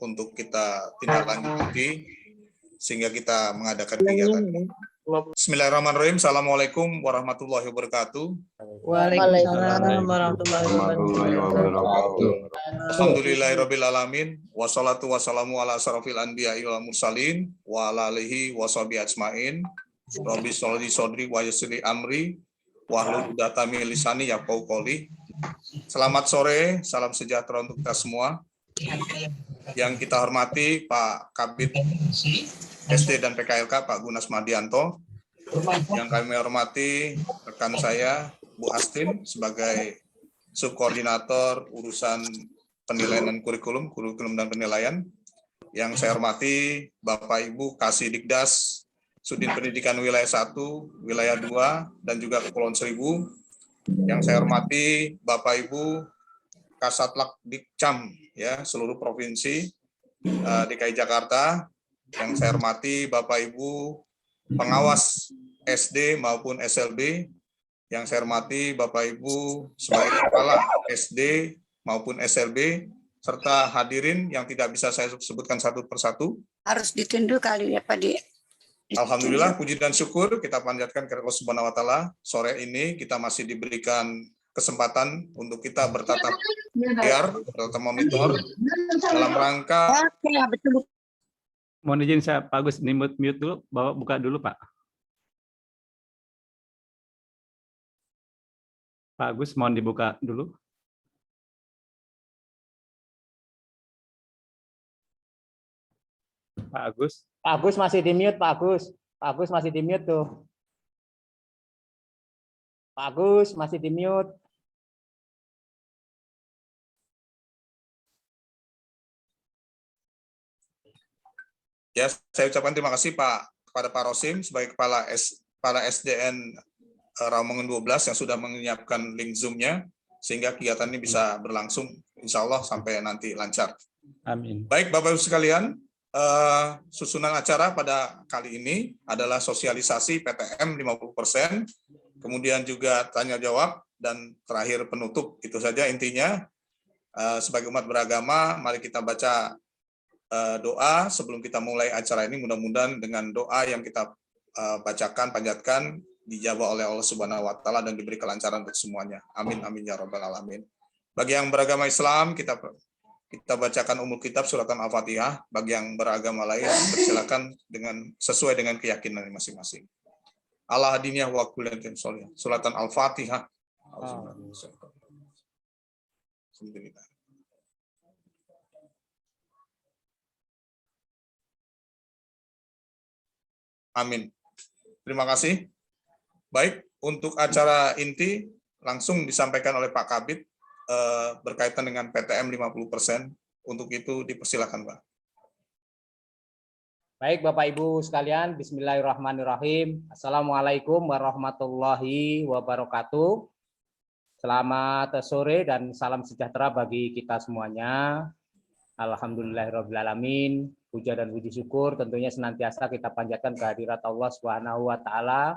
untuk kita tindak lanjuti sehingga kita mengadakan kegiatan ini. Bismillahirrahmanirrahim. Assalamualaikum warahmatullahi wabarakatuh. Waalaikumsalam warahmatullahi wabarakatuh. Alhamdulillahirabbil alamin wassalatu wassalamu ala asrofil anbiya'i wal mursalin wa ala alihi washabihi ajmain. Rabbi sholli sodri wa yassir amri wahlul 'uqdatam min lisani yafqahu qouli. Selamat sore, salam sejahtera untuk kita semua. Yang kita hormati Pak Kabid SD dan PKLK Pak Gunas Mardianto. Yang kami hormati rekan saya Bu Astin sebagai subkoordinator urusan penilaian dan kurikulum dan penilaian. Yang saya hormati Bapak Ibu Kasih Dikdas Sudin Pendidikan Wilayah 1, Wilayah 2 dan juga Kepulauan Seribu. Yang saya hormati Bapak Ibu Kasatlak Dikcam ya seluruh provinsi DKI Jakarta. Yang saya hormati Bapak Ibu pengawas SD maupun SLB, yang saya hormati Bapak Ibu sebagai kepala SD maupun SLB, serta hadirin yang tidak bisa saya sebutkan satu persatu. Harus ditunjuk kali ya Pak Di. Alhamdulillah, puji dan syukur kita panjatkan ke Allah Subhanahu wa Ta'ala. Sore ini kita masih diberikan kesempatan untuk kita bertatap layar, bertatap monitor dalam rangka. Mohon izin saya Pak Agus mute dulu, buka dulu Pak. Pak Agus mohon dibuka dulu. Pak Agus. Pak Agus masih di mute, Pak Agus. Pak Agus masih di mute tuh. Pak Agus masih di mute. Ya, saya ucapkan terima kasih kepada Pak Rosim sebagai kepala SDN Rawamangun 12 yang sudah menyiapkan link Zoom-nya sehingga kegiatan ini bisa berlangsung insya Allah sampai nanti lancar. Amin. Baik Bapak Ibu sekalian, susunan acara pada kali ini adalah sosialisasi PTM 50%, kemudian juga tanya jawab dan terakhir penutup. Itu saja intinya. Sebagai umat beragama, mari kita baca doa sebelum kita mulai acara ini. Mudah-mudahan dengan doa yang kita bacakan, panjatkan, dijawab oleh Allah Subhanahu wa Ta'ala dan diberi kelancaran untuk semuanya. Amin amin ya rabbal alamin. Bagi yang beragama Islam, kita bacakan umul kitab suratan Al-Fatihah. Bagi yang beragama lain, silakan sesuai dengan keyakinan masing-masing. Ala hadiniyah wa kullatin sholih. Suratan Al-Fatihah. Alhamdulillah. Amin. Terima kasih. Baik, untuk acara inti langsung disampaikan oleh Pak Kabid berkaitan dengan PTM 50%. Untuk itu dipersilakan, Pak. Baik, Bapak Ibu sekalian, bismillahirrahmanirrahim. Assalamualaikum warahmatullahi wabarakatuh. Selamat sore dan salam sejahtera bagi kita semuanya. Alhamdulillahirabbil alamin. Puja dan puji syukur tentunya senantiasa kita panjatkan kehadirat Allah Subhanahu wa Ta'ala,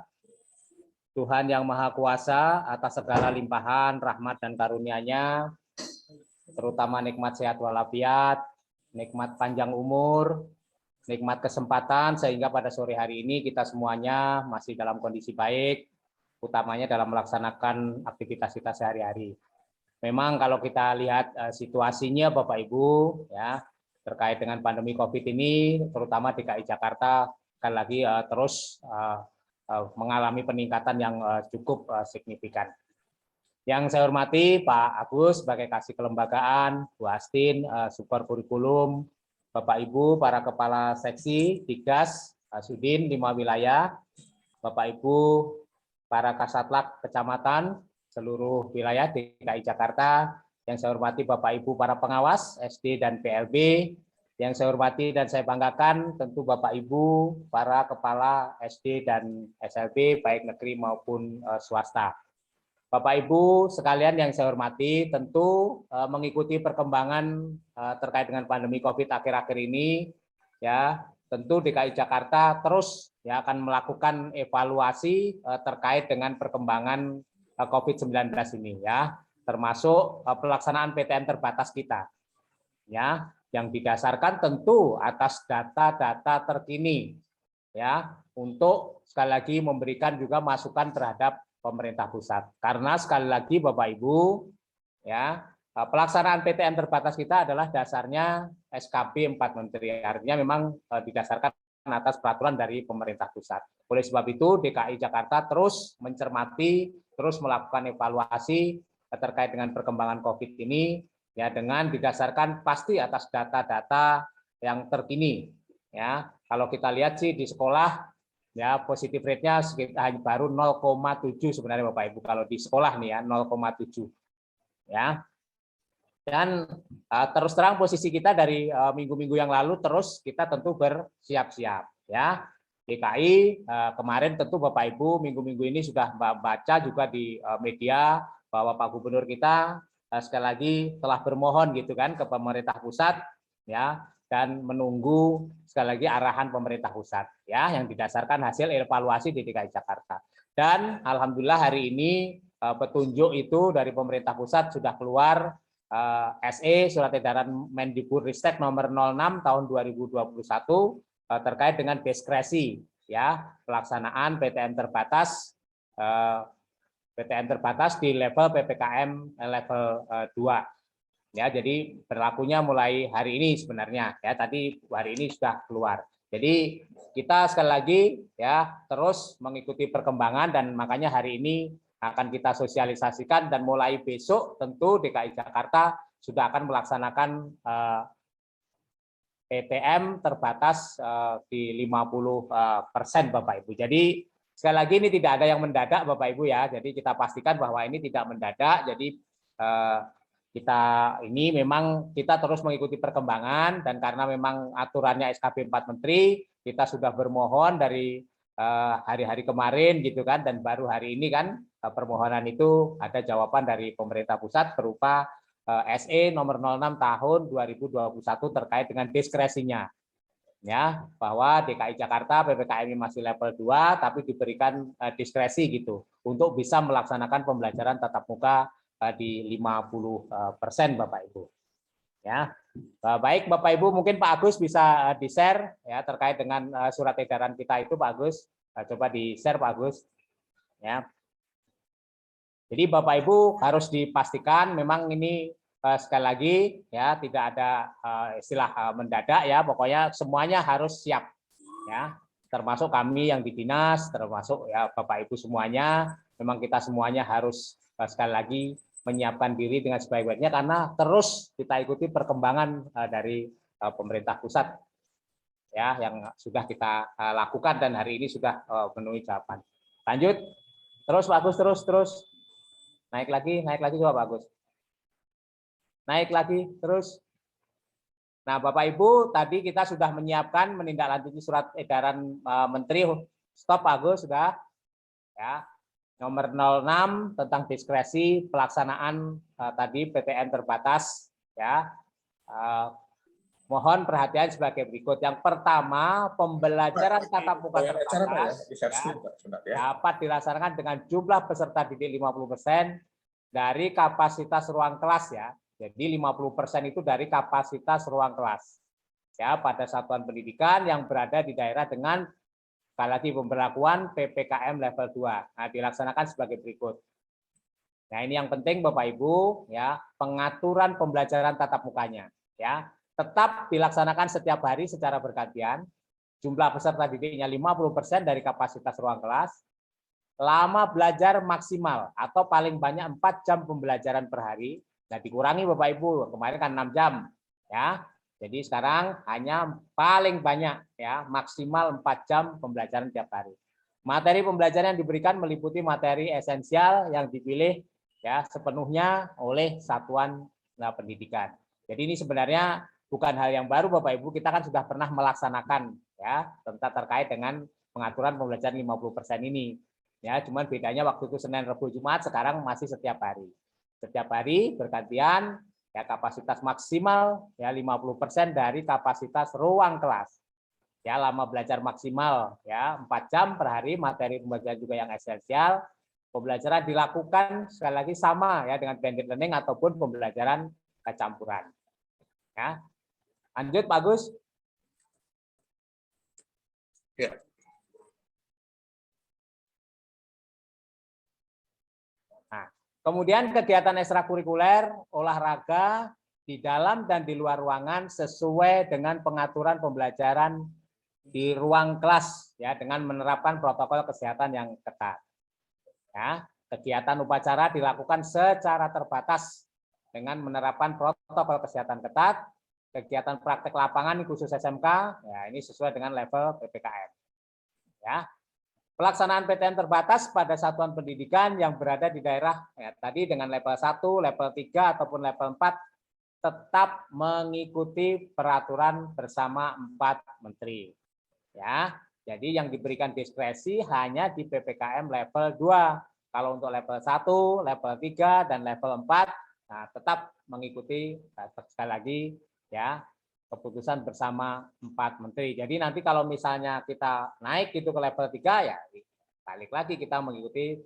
Tuhan yang Maha Kuasa atas segala limpahan rahmat dan karunia-Nya, terutama nikmat sehat walafiat, nikmat panjang umur, nikmat kesempatan, sehingga pada sore hari ini kita semuanya masih dalam kondisi baik, utamanya dalam melaksanakan aktivitas kita sehari-hari. Memang kalau kita lihat situasinya Bapak Ibu ya terkait dengan pandemi COVID ini, terutama DKI Jakarta sekali lagi terus mengalami peningkatan yang cukup signifikan. Yang saya hormati Pak Agus sebagai kasih kelembagaan, Bu Astin, super kurikulum, Bapak Ibu, para kepala seksi, Dikdas, Sudin, 5 wilayah, Bapak Ibu, para kasatlak kecamatan, seluruh wilayah DKI Jakarta, yang saya hormati Bapak Ibu para pengawas SD dan PLB, yang saya hormati dan saya banggakan tentu Bapak Ibu para kepala SD dan SLB baik negeri maupun swasta. Bapak Ibu sekalian yang saya hormati, tentu mengikuti perkembangan terkait dengan pandemi COVID akhir-akhir ini, ya tentu DKI Jakarta terus ya akan melakukan evaluasi terkait dengan perkembangan COVID-19 ini, ya termasuk pelaksanaan PTM terbatas kita, ya. yang didasarkan tentu atas data-data terkini, ya, untuk sekali lagi memberikan juga masukan terhadap pemerintah pusat. Karena sekali lagi Bapak Ibu, ya, pelaksanaan PTM terbatas kita adalah dasarnya SKB 4 Menteri. Artinya memang didasarkan atas peraturan dari pemerintah pusat. Oleh sebab itu DKI Jakarta terus mencermati, terus melakukan evaluasi terkait dengan perkembangan COVID ini, ya, dengan didasarkan pasti atas data-data yang terkini. Ya, kalau kita lihat sih di sekolah, ya, positif rate-nya baru 0,7 sebenarnya Bapak Ibu kalau di sekolah nih ya, 0,7. Ya. Dan terus terang posisi kita dari minggu-minggu yang lalu terus kita tentu bersiap-siap, ya. DKI kemarin tentu Bapak Ibu minggu-minggu ini sudah baca juga di media bahwa Pak Gubernur kita sekali lagi telah bermohon gitu kan ke pemerintah pusat, ya, dan menunggu sekali lagi arahan pemerintah pusat, ya, yang didasarkan hasil evaluasi di DKI Jakarta. Dan alhamdulillah hari ini petunjuk itu dari pemerintah pusat sudah keluar, SE Surat Edaran Mendikbudristek nomor 06 tahun 2021 terkait dengan diskresi, ya, pelaksanaan PTM terbatas di level PPKM level 2. Ya, jadi berlakunya mulai hari ini sebenarnya, ya, tadi hari ini sudah keluar. Jadi kita sekali lagi, ya, terus mengikuti perkembangan dan makanya hari ini akan kita sosialisasikan dan mulai besok tentu DKI Jakarta sudah akan melaksanakan PTM terbatas di 50% Bapak Ibu. Jadi sekali lagi ini tidak ada yang mendadak Bapak Ibu ya. Jadi kita pastikan bahwa ini tidak mendadak. Jadi kita ini memang kita terus mengikuti perkembangan dan karena memang aturannya SKB 4 Menteri, kita sudah bermohon dari hari-hari kemarin gitu kan, dan baru hari ini kan permohonan itu ada jawaban dari pemerintah pusat berupa SE nomor 06 tahun 2021 terkait dengan diskresinya, ya, bahwa DKI Jakarta PPKM masih level 2 tapi diberikan diskresi gitu untuk bisa melaksanakan pembelajaran tatap muka di 50% Bapak Ibu. Ya. Baik Bapak Ibu, mungkin Pak Agus bisa di-share ya terkait dengan surat edaran kita itu Pak Agus. Coba di-share Pak Agus. Ya. Jadi Bapak Ibu harus dipastikan memang ini sekali lagi ya tidak ada istilah mendadak ya, pokoknya semuanya harus siap ya. Termasuk kami yang di dinas, termasuk ya Bapak Ibu semuanya, memang kita semuanya harus sekali lagi menyiapkan diri dengan sebaik-baiknya karena terus kita ikuti perkembangan dari pemerintah pusat ya yang sudah kita lakukan dan hari ini sudah memenuhi jawaban. Lanjut, terus Pak Agus, terus naik lagi coba Pak Agus, naik lagi terus. Nah Bapak Ibu tadi kita sudah menyiapkan menindaklanjuti surat edaran Menteri, stop Pak Agus sudah ya. Nomor 06 tentang diskresi pelaksanaan tadi PTM terbatas ya. Mohon perhatian sebagai berikut. Yang pertama, pembelajaran tatap muka terbatas dapat dilaksanakan dengan jumlah peserta didik 50% dari kapasitas ruang kelas ya. Jadi 50% itu dari kapasitas ruang kelas. Ya, pada satuan pendidikan yang berada di daerah dengan sekali lagi pemberlakuan PPKM level 2. Nah, dilaksanakan sebagai berikut. Nah, ini yang penting Bapak Ibu ya, pengaturan pembelajaran tatap mukanya ya. Tetap dilaksanakan setiap hari secara bergantian. Jumlah peserta didiknya 50% dari kapasitas ruang kelas. Lama belajar maksimal atau paling banyak 4 jam pembelajaran per hari. Nah, dikurangi Bapak Ibu, kemarin kan 6 jam ya. Jadi sekarang hanya paling banyak ya maksimal 4 jam pembelajaran tiap hari. Materi pembelajaran yang diberikan meliputi materi esensial yang dipilih ya sepenuhnya oleh satuan pendidikan. Jadi ini sebenarnya bukan hal yang baru Bapak Ibu, kita kan sudah pernah melaksanakan ya tentang terkait dengan pengaturan pembelajaran 50% ini. Ya, cuman bedanya waktu itu Senin, Rabu, Jumat, sekarang masih setiap hari. Setiap hari bergantian. Ya, kapasitas maksimal ya 50% dari kapasitas ruang kelas. Ya, lama belajar maksimal ya 4 jam per hari, materi pembelajaran juga yang esensial. Pembelajaran dilakukan sekali lagi sama ya dengan blended learning ataupun pembelajaran campuran. Ya. Lanjut Pak Agus. Ya. Nah, kemudian kegiatan ekstrakurikuler, olahraga di dalam dan di luar ruangan sesuai dengan pengaturan pembelajaran di ruang kelas ya dengan menerapkan protokol kesehatan yang ketat. Ya, kegiatan upacara dilakukan secara terbatas dengan menerapkan protokol kesehatan ketat. Kegiatan praktek lapangan khusus SMK, ya ini sesuai dengan level PPKM. Ya, pelaksanaan PTM terbatas pada satuan pendidikan yang berada di daerah ya, tadi dengan level 1, level 3 ataupun level 4 tetap mengikuti peraturan bersama 4 menteri. Ya, jadi yang diberikan diskresi hanya di PPKM level 2. Kalau untuk level 1, level 3 dan level 4 nah tetap mengikuti sekali lagi ya keputusan bersama 4 menteri. Jadi nanti kalau misalnya kita naik itu ke level 3 ya balik lagi kita mengikuti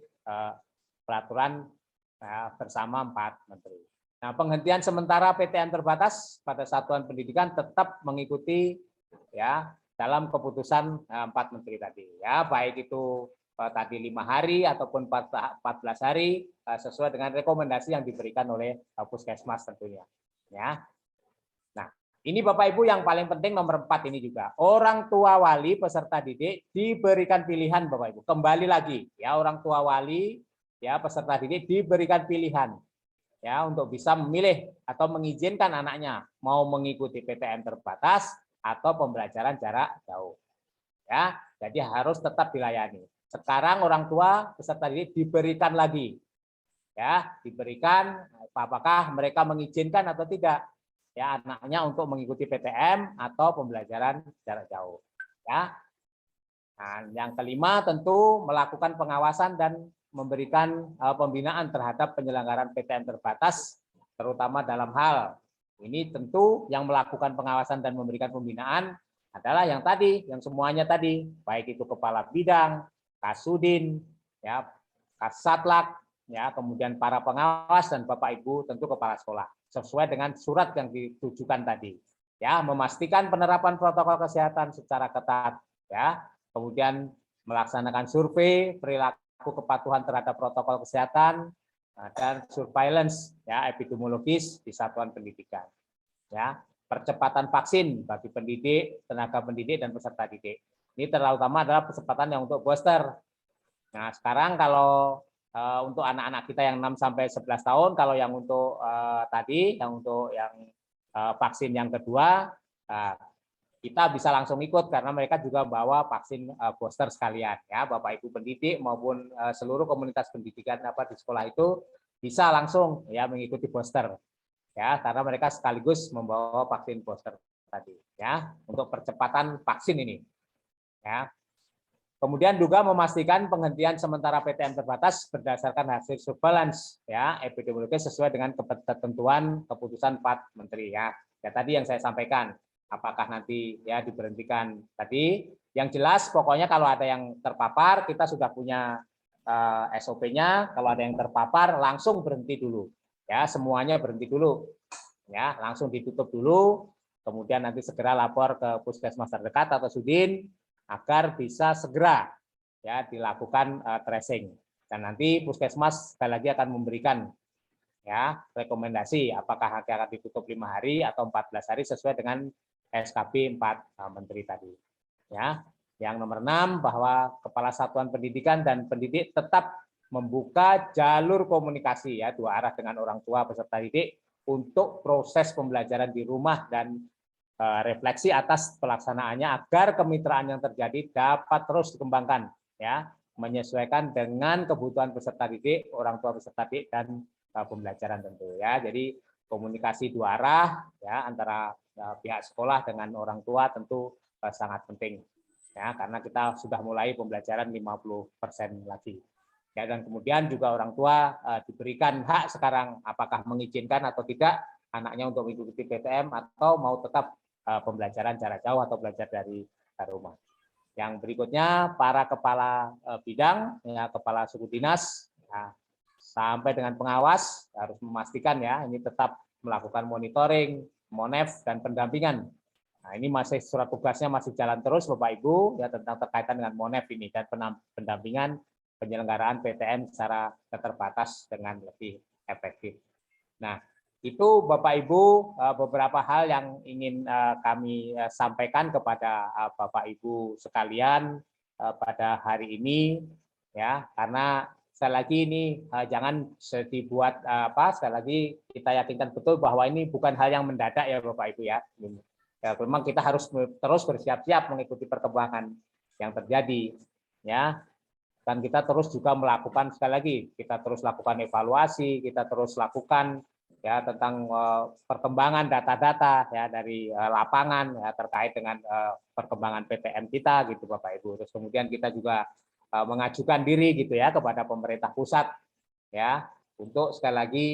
peraturan bersama 4 menteri. Nah, penghentian sementara PTM terbatas pada satuan pendidikan tetap mengikuti ya dalam keputusan 4 menteri tadi ya, baik itu tadi 5 hari ataupun 14 hari sesuai dengan rekomendasi yang diberikan oleh Puskesmas tentunya ya. Nah, ini Bapak Ibu yang paling penting nomor 4 ini juga. Orang tua wali peserta didik diberikan pilihan Bapak Ibu. Kembali lagi ya, orang tua wali ya peserta didik diberikan pilihan ya untuk bisa memilih atau mengizinkan anaknya mau mengikuti PTM terbatas atau pembelajaran jarak jauh. Ya, jadi harus tetap dilayani. Sekarang orang tua peserta didik diberikan lagi. Ya, diberikan apakah mereka mengizinkan atau tidak ya anaknya untuk mengikuti PTM atau pembelajaran jarak jauh. Ya. Nah, yang kelima tentu melakukan pengawasan dan memberikan pembinaan terhadap penyelenggaraan PTM terbatas, terutama dalam hal ini tentu yang melakukan pengawasan dan memberikan pembinaan adalah yang tadi, yang semuanya tadi, baik itu kepala bidang, Kasudin, ya, Kasatlak, ya, kemudian para pengawas dan Bapak Ibu tentu kepala sekolah, sesuai dengan surat yang ditujukan tadi, ya, memastikan penerapan protokol kesehatan secara ketat, ya, kemudian melaksanakan survei perilaku kepatuhan terhadap protokol kesehatan dan surveillance, ya, epidemiologis di satuan pendidikan, ya, percepatan vaksin bagi pendidik, tenaga pendidik dan peserta didik. Ini terutama adalah percepatan yang untuk booster. Nah, sekarang kalau untuk anak-anak kita yang 6 sampai 11 tahun, kalau yang untuk tadi, yang untuk yang vaksin yang kedua, kita bisa langsung ikut karena mereka juga bawa vaksin booster sekalian ya, Bapak Ibu pendidik maupun seluruh komunitas pendidikan di sekolah itu bisa langsung ya mengikuti booster ya, karena mereka sekaligus membawa vaksin booster tadi ya untuk percepatan vaksin ini. Ya. Kemudian juga memastikan penghentian sementara PTM terbatas berdasarkan hasil surveillance ya epidemiologis sesuai dengan ketentuan keputusan 4 menteri ya. Ya tadi yang saya sampaikan, apakah nanti ya diberhentikan tadi. Yang jelas pokoknya kalau ada yang terpapar kita sudah punya SOP-nya, kalau ada yang terpapar langsung berhenti dulu. Ya, semuanya berhenti dulu. Ya, langsung ditutup dulu. Kemudian nanti segera lapor ke Puskesmas terdekat atau Sudin agar bisa segera ya dilakukan tracing, dan nanti Puskesmas sekali lagi akan memberikan ya rekomendasi apakah akan ditutup 5 hari atau 14 hari sesuai dengan SKP 4 menteri tadi ya. Yang nomor 6 bahwa kepala satuan pendidikan dan pendidik tetap membuka jalur komunikasi ya 2 arah dengan orang tua peserta didik untuk proses pembelajaran di rumah dan refleksi atas pelaksanaannya agar kemitraan yang terjadi dapat terus dikembangkan ya, menyesuaikan dengan kebutuhan peserta didik, orang tua peserta didik dan pembelajaran tentu ya. Jadi komunikasi 2 arah ya antara pihak sekolah dengan orang tua tentu sangat penting ya, karena kita sudah mulai pembelajaran 50% lagi. Ya, dan kemudian juga orang tua diberikan hak sekarang apakah mengizinkan atau tidak anaknya untuk mengikuti PTM atau mau tetap pembelajaran jarak jauh atau belajar dari rumah. Yang berikutnya para kepala bidang, ya, kepala suku dinas, ya, sampai dengan pengawas harus memastikan ya ini tetap melakukan monitoring, monef dan pendampingan Nah, ini masih surat tugasnya masih jalan terus Bapak Ibu ya tentang terkaitan dengan MONEF ini dan pendampingan penyelenggaraan PTM secara terbatas dengan lebih efektif. Nah, itu Bapak Ibu beberapa hal yang ingin kami sampaikan kepada Bapak Ibu sekalian pada hari ini ya, karena sekali lagi ini jangan dibuat sekali lagi kita yakinkan betul bahwa ini bukan hal yang mendadak ya Bapak Ibu ya. Ya, memang kita harus terus bersiap-siap mengikuti perkembangan yang terjadi ya. Dan kita terus juga melakukan sekali lagi kita terus lakukan evaluasi, kita terus lakukan ya tentang perkembangan data-data ya dari lapangan ya terkait dengan perkembangan PTM kita gitu Bapak Ibu. Terus kemudian kita juga mengajukan diri gitu ya kepada pemerintah pusat ya untuk sekali lagi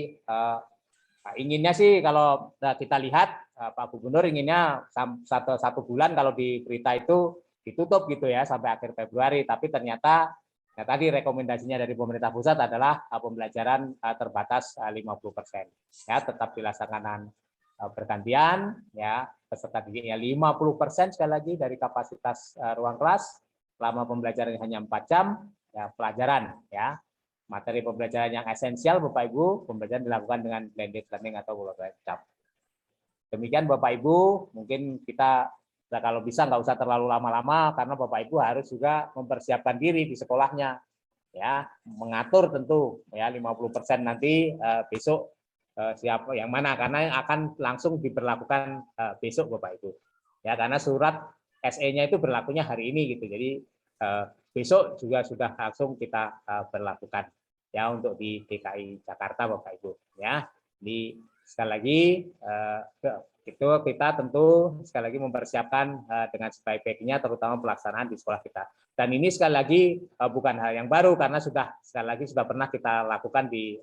inginnya sih kalau kita lihat Pak Gubernur inginnya satu bulan kalau di berita itu ditutup gitu ya sampai akhir Februari, tapi ternyata ya tadi rekomendasinya dari pemerintah pusat adalah pembelajaran terbatas 50% ya tetap dilaksanakan bergantian ya peserta didiknya 50% sekali lagi dari kapasitas ruang kelas selama pembelajaran hanya 4 jam ya pelajaran ya materi pembelajaran yang esensial Bapak Ibu pembelajaran dilakukan dengan blended learning atau blended jam. Demikian Bapak Ibu, mungkin kita kalau bisa nggak usah terlalu lama-lama karena Bapak Ibu harus juga mempersiapkan diri di sekolahnya, ya mengatur tentu ya 50% nanti besok siapa yang mana karena yang akan langsung diberlakukan besok Bapak Ibu, ya karena surat SE-nya itu berlakunya hari ini gitu, jadi besok juga sudah langsung kita berlakukan ya untuk di DKI Jakarta Bapak Ibu, ya di sekali lagi itu kita tentu sekali lagi mempersiapkan dengan sebaik-baiknya terutama pelaksanaan di sekolah kita. Dan ini sekali lagi bukan hal yang baru karena sekali lagi sudah pernah kita lakukan di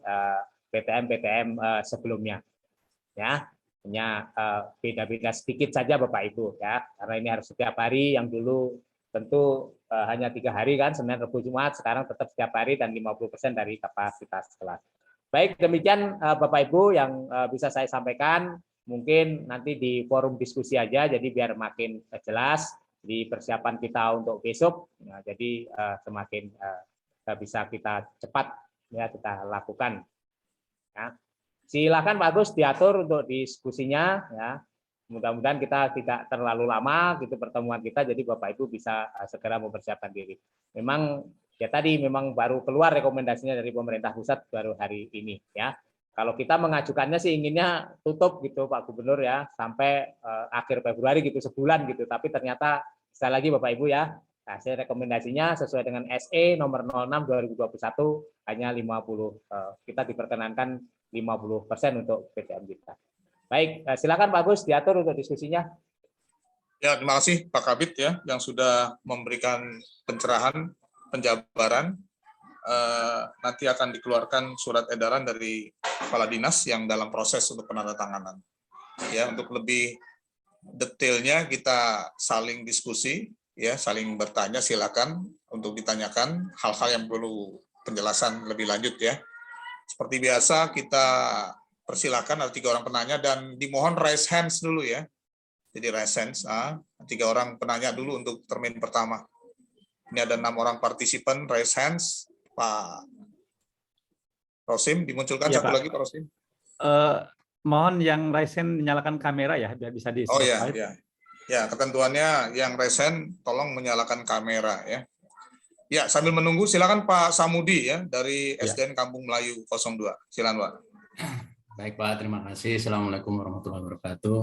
PTM sebelumnya. Ya, hanya beda-beda sedikit saja Bapak Ibu ya. Karena ini harus setiap hari yang dulu tentu hanya 3 hari kan, Senin, Rabu, Jumat, sekarang tetap setiap hari dan 50% dari kapasitas kelas. Baik, demikian Bapak Ibu yang bisa saya sampaikan. Mungkin nanti di forum diskusi aja, jadi biar makin jelas di persiapan kita untuk besok. Nah, jadi semakin bisa kita cepat ya kita lakukan. Ya. Silakan Pak Agus diatur untuk diskusinya. Ya. Mudah-mudahan kita tidak terlalu lama gitu pertemuan kita, jadi Bapak Ibu bisa segera mempersiapkan diri. Memang ya tadi memang baru keluar rekomendasinya dari pemerintah pusat baru hari ini ya. Kalau kita mengajukannya sih inginnya tutup gitu Pak Gubernur ya sampai akhir Februari gitu sebulan gitu. Tapi ternyata sekali lagi Bapak Ibu ya hasil rekomendasinya sesuai dengan SE nomor 06 2021 hanya 50 kita diperkenankan 50% untuk PTM kita. Baik, silakan Pak Agus diatur untuk diskusinya. Ya, terima kasih Pak Kabid ya yang sudah memberikan pencerahan, penjabaran. Nanti akan dikeluarkan surat edaran dari kepala dinas yang dalam proses untuk penandatanganan. Ya, untuk lebih detailnya kita saling diskusi, ya, saling bertanya. Silakan untuk ditanyakan hal-hal yang perlu penjelasan lebih lanjut ya. Seperti biasa kita persilakan ada 3 orang penanya dan dimohon raise hands dulu ya. Jadi raise hands, 3 orang penanya dulu untuk termin pertama. Ini ada 6 orang partisipan raise hands. Pak Rosim, dimunculkan Ya, satu Pak. lagi Pak Rosim. Mohon yang raise hand menyalakan kamera ya, biar bisa di Oh ya, slide. ya. Ya, ketentuannya yang raise hand tolong menyalakan kamera ya. Ya, sambil menunggu silakan Pak Samudi ya dari SDN Kampung Melayu 02. Silakan Pak. Baik Pak, terima kasih. Assalamualaikum warahmatullahi wabarakatuh.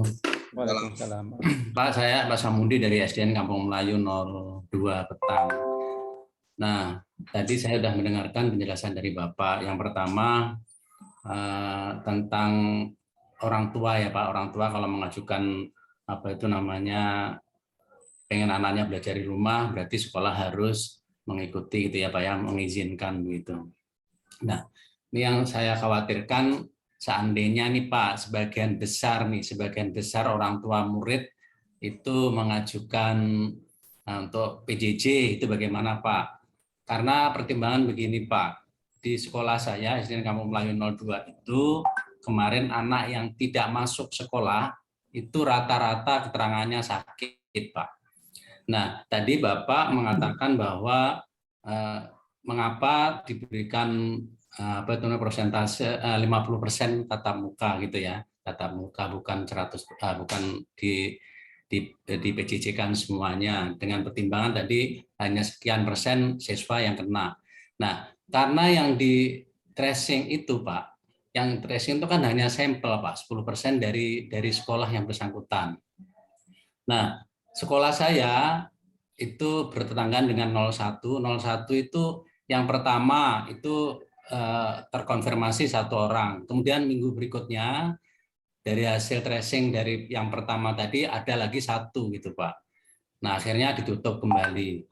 Waalaikumsalam. Pak, saya Pak Samudi dari SDN Kampung Melayu 02 Petang. Nah, tadi saya sudah mendengarkan penjelasan dari Bapak. Yang pertama tentang orang tua ya Pak. Orang tua kalau mengajukan apa itu namanya pengen anaknya belajar di rumah, berarti sekolah harus mengikuti gitu ya Pak ya, mengizinkan begitu. Nah, ini yang saya khawatirkan seandainya nih Pak, sebagian besar orang tua murid itu mengajukan untuk PJJ, itu bagaimana Pak? Karena pertimbangan begini Pak, di sekolah saya SDN Kampung Melayu 02 itu kemarin anak yang tidak masuk sekolah itu rata-rata keterangannya sakit, Pak. Nah, tadi Bapak mengatakan bahwa mengapa diberikan apa itu persentase 50% tatap muka gitu ya, tatap muka bukan 100 bukan di PJJ-kan semuanya, dengan pertimbangan tadi hanya sekian persen siswa yang kena. Nah, karena yang di tracing itu Pak, yang tracing itu kan hanya sampel Pak, 10% dari sekolah yang bersangkutan. Nah, sekolah saya itu bertetanggaan dengan 01. 01 itu yang pertama itu terkonfirmasi 1 orang. Kemudian minggu berikutnya dari hasil tracing dari yang pertama tadi ada lagi 1 gitu Pak. Nah, akhirnya ditutup kembali.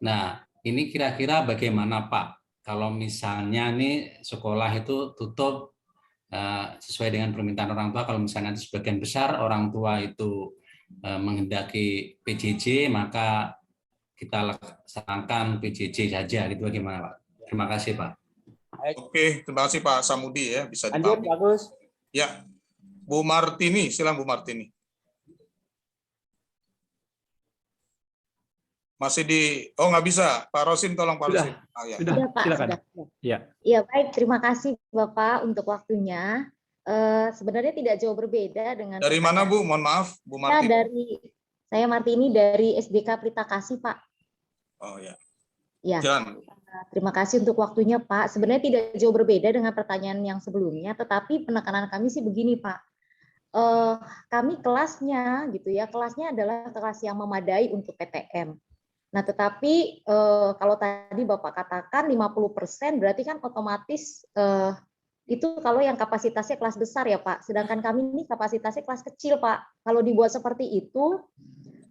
Nah, ini kira-kira bagaimana Pak? Kalau misalnya nih sekolah itu tutup sesuai dengan permintaan orang tua, kalau misalnya sebagian besar orang tua itu menghendaki PJJ, maka kita laksanakan PJJ saja, gitu bagaimana Pak? Terima kasih Pak. Oke, terima kasih Pak Samudi ya, bisa Lanjut, dipahami. bagus. Ya, Bu Martini, silang Bu Martini. Masih nggak bisa. Pak Rosin, tolong Pak Sudah. Rosin. Ya. Sudah, Sudah, Pak, silakan. sudah. Ya. Ya, baik. Terima kasih Bapak untuk waktunya. Sebenarnya tidak jauh berbeda dengan Dari mana Bu? Mohon maaf, Bu saya Martini. saya Martini dari SDK Pelita Kasih, Pak. Oh ya. Ya. Jangan. Terima kasih untuk waktunya, Pak. Sebenarnya tidak jauh berbeda dengan pertanyaan yang sebelumnya, tetapi penekanan kami sih begini, Pak. Kami kelasnya gitu ya, kelasnya adalah kelas yang memadai untuk PTM. Nah, tetapi kalau tadi Bapak katakan 50% berarti kan otomatis itu kalau yang kapasitasnya kelas besar ya, Pak. Sedangkan kami ini kapasitasnya kelas kecil, Pak. Kalau dibuat seperti itu,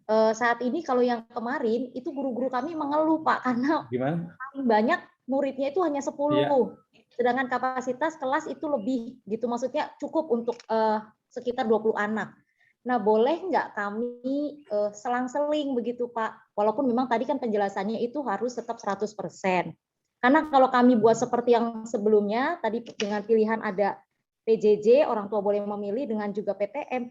saat ini kalau yang kemarin itu guru-guru kami mengeluh, Pak, karena Gimana? paling banyak muridnya itu hanya 10. Iya. Sedangkan kapasitas kelas itu lebih gitu, maksudnya cukup untuk sekitar 20 anak. Nah, boleh nggak kami selang-seling begitu, Pak? Walaupun memang tadi kan penjelasannya itu harus tetap 100%. Karena kalau kami buat seperti yang sebelumnya, tadi dengan pilihan ada PJJ, orang tua boleh memilih, dengan juga PTM,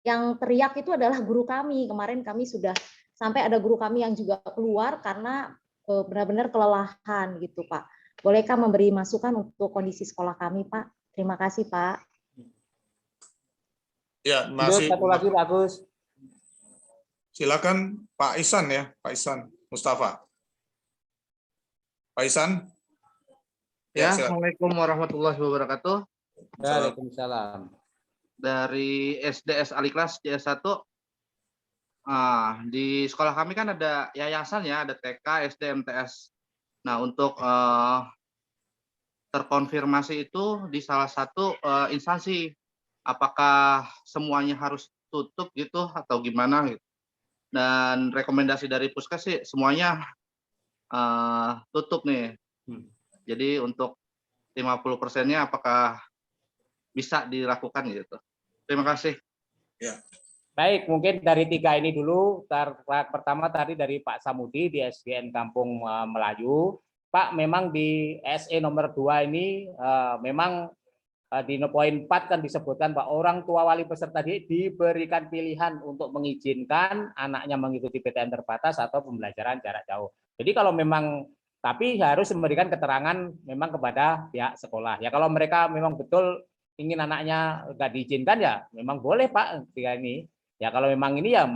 yang teriak itu adalah guru kami. Kemarin kami sudah sampai ada guru kami yang juga keluar karena benar-benar kelelahan gitu, Pak. Bolehkah memberi masukan untuk kondisi sekolah kami, Pak? Terima kasih, Pak. Ya, Lanjut, masih. satu lagi, bagus. Silakan Pak Ihsan ya, Pak Ihsan Mustafa. Pak Ihsan. Ya, silakan. Assalamualaikum warahmatullahi wabarakatuh. Waalaikumsalam. Dari SDS Aliklas CS1. Di sekolah kami kan ada yayasan ya, ada TK, SD, MTS. Nah, untuk terkonfirmasi itu di salah satu instansi. Apakah semuanya harus tutup gitu atau gimana gitu. Dan rekomendasi dari Puskes sih semuanya tutup nih. Jadi untuk 50%-nya apakah bisa dilakukan gitu. Terima kasih. Ya. Baik, mungkin dari 3 ini dulu. Pertama tadi dari Pak Samudi di SDN Kampung Melayu. Pak, memang di SE nomor 2 ini memang di poin 4 kan disebutkan bahwa orang tua wali peserta diberikan pilihan untuk mengizinkan anaknya mengikuti PTM terbatas atau pembelajaran jarak jauh. Jadi kalau memang, tapi harus memberikan keterangan memang kepada pihak sekolah. Ya kalau mereka memang betul ingin anaknya nggak diizinkan ya memang boleh Pak ketika ini. Ya kalau memang ini ya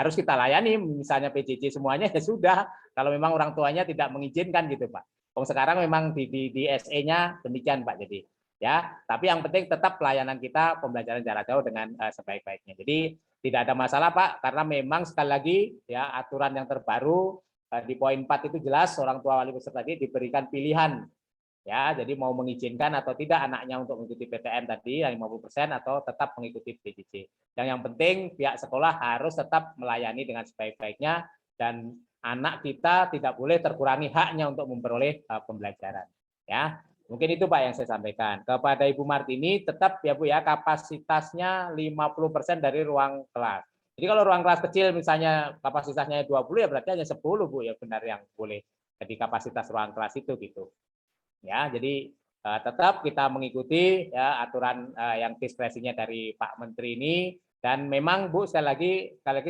harus kita layani, misalnya PJJ semuanya ya sudah. Kalau memang orang tuanya tidak mengizinkan gitu Pak. Sekarang memang di SE-nya demikian Pak. Jadi ya, tapi yang penting tetap pelayanan kita pembelajaran jarak jauh dengan sebaik-baiknya. Jadi tidak ada masalah Pak, karena memang sekali lagi ya aturan yang terbaru di poin 4 itu jelas orang tua wali peserta tadi diberikan pilihan. Ya, jadi mau mengizinkan atau tidak anaknya untuk mengikuti PTM tadi yang 50% atau tetap mengikuti PJJ. Yang penting pihak sekolah harus tetap melayani dengan sebaik-baiknya dan anak kita tidak boleh terkurangi haknya untuk memperoleh pembelajaran. Ya, mungkin itu Pak yang saya sampaikan. Kepada Ibu Martini tetap ya Bu ya kapasitasnya 50% dari ruang kelas. Jadi kalau ruang kelas kecil misalnya kapasitasnya 20 ya berarti hanya 10 Bu ya benar yang boleh jadi kapasitas ruang kelas itu gitu. Ya, jadi tetap kita mengikuti ya aturan yang diskresinya dari Pak Menteri ini Dan memang Bu sekali lagi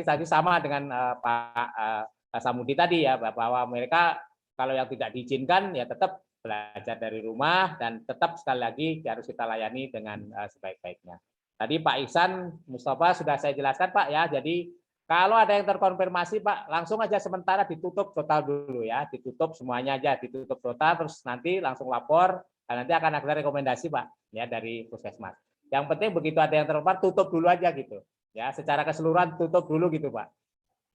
tadi sama dengan Pak Samudi tadi ya, bahwa mereka kalau yang tidak diizinkan ya tetap belajar dari rumah dan tetap sekali lagi harus kita layani dengan sebaik-baiknya. Tadi Pak Ihsan Mustafa sudah saya jelaskan Pak ya. Jadi kalau ada yang terkonfirmasi Pak, langsung aja sementara ditutup total dulu ya, ditutup semuanya aja, ditutup total, terus nanti langsung lapor dan nanti akan ada rekomendasi Pak ya dari Puskesmas. Yang penting begitu ada yang terpapar tutup dulu aja gitu ya, secara keseluruhan tutup dulu gitu Pak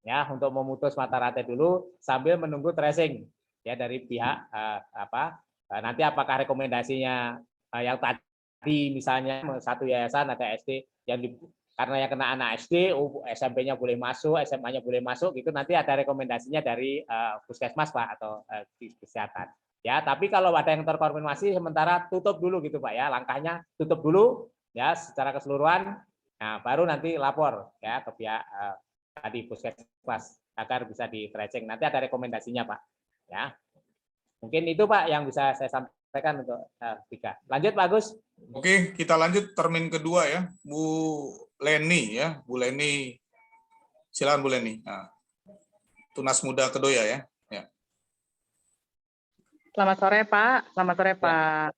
ya, untuk memutus mata rantai dulu sambil menunggu tracing ya dari pihak nanti apakah rekomendasinya yang tadi misalnya satu yayasan ada SD yang karena yang kena anak SD, SMP-nya boleh masuk, SMA-nya boleh masuk, gitu nanti ada rekomendasinya dari Puskesmas Pak atau kesehatan. Ya, tapi kalau ada yang terkonfirmasi sementara tutup dulu gitu Pak ya, langkahnya tutup dulu ya secara keseluruhan. Nah, baru nanti lapor ya ke pihak tadi Puskesmas agar bisa di tracing. Nanti ada rekomendasinya Pak. Ya. Mungkin itu Pak yang bisa saya sampaikan untuk tiga. Lanjut Pak Agus. Oke, kita lanjut termin kedua ya, Bu Leni ya, Bu Leni. Silakan Bu Leni. Nah, Tunas Muda Kedoya ya. Selamat sore Pak. Selamat sore Pak.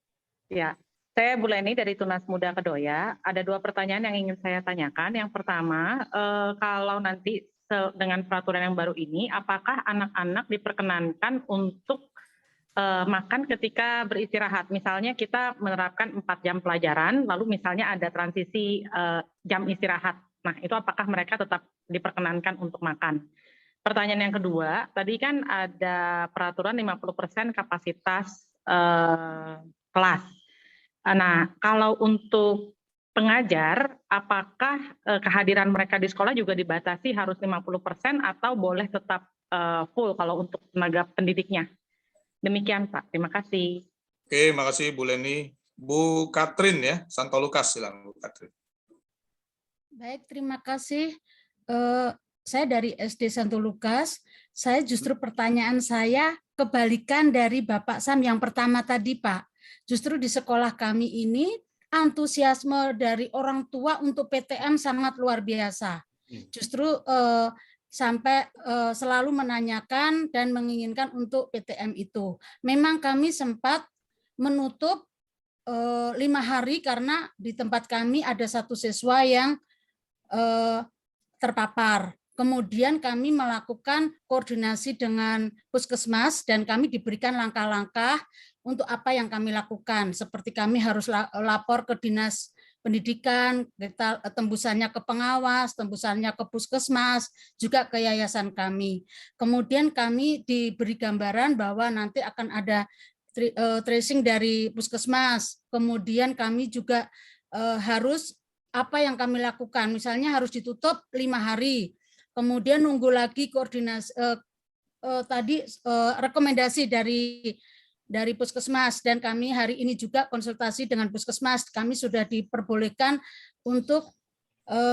Ya, saya Bu Leni dari Tunas Muda Kedoya. Ada 2 pertanyaan yang ingin saya tanyakan. Yang pertama, kalau nanti dengan peraturan yang baru ini, apakah anak-anak diperkenankan untuk makan ketika beristirahat? Misalnya kita menerapkan 4 jam pelajaran, lalu misalnya ada transisi jam istirahat. Nah, itu apakah mereka tetap diperkenankan untuk makan? Pertanyaan yang kedua, tadi kan ada peraturan 50% kapasitas kelas. Nah, kalau untuk pengajar, apakah kehadiran mereka di sekolah juga dibatasi harus 50% atau boleh tetap full kalau untuk tenaga pendidiknya? Demikian Pak, terima kasih. Oke, makasih Bu Leni. Bu Katrin ya, Santo Lukas, silakan Bu Katrin. Baik, terima kasih. Saya dari SD Santo Lukas. Saya justru pertanyaan saya kebalikan dari Bapak Sam yang pertama tadi, Pak. Justru di sekolah kami ini antusiasme dari orang tua untuk PTM sangat luar biasa. Justru sampai selalu menanyakan dan menginginkan untuk PTM itu. Memang kami sempat menutup 5 hari karena di tempat kami ada satu siswa yang terpapar. Kemudian kami melakukan koordinasi dengan Puskesmas dan kami diberikan langkah-langkah untuk apa yang kami lakukan. Seperti kami harus lapor ke Dinas Pendidikan, tembusannya ke pengawas, tembusannya ke Puskesmas, juga ke yayasan kami. Kemudian kami diberi gambaran bahwa nanti akan ada tracing dari Puskesmas. Kemudian kami juga harus apa yang kami lakukan, misalnya harus ditutup 5 hari. Kemudian nunggu lagi koordinasi rekomendasi dari Puskesmas, dan kami hari ini juga konsultasi dengan Puskesmas. Kami sudah diperbolehkan untuk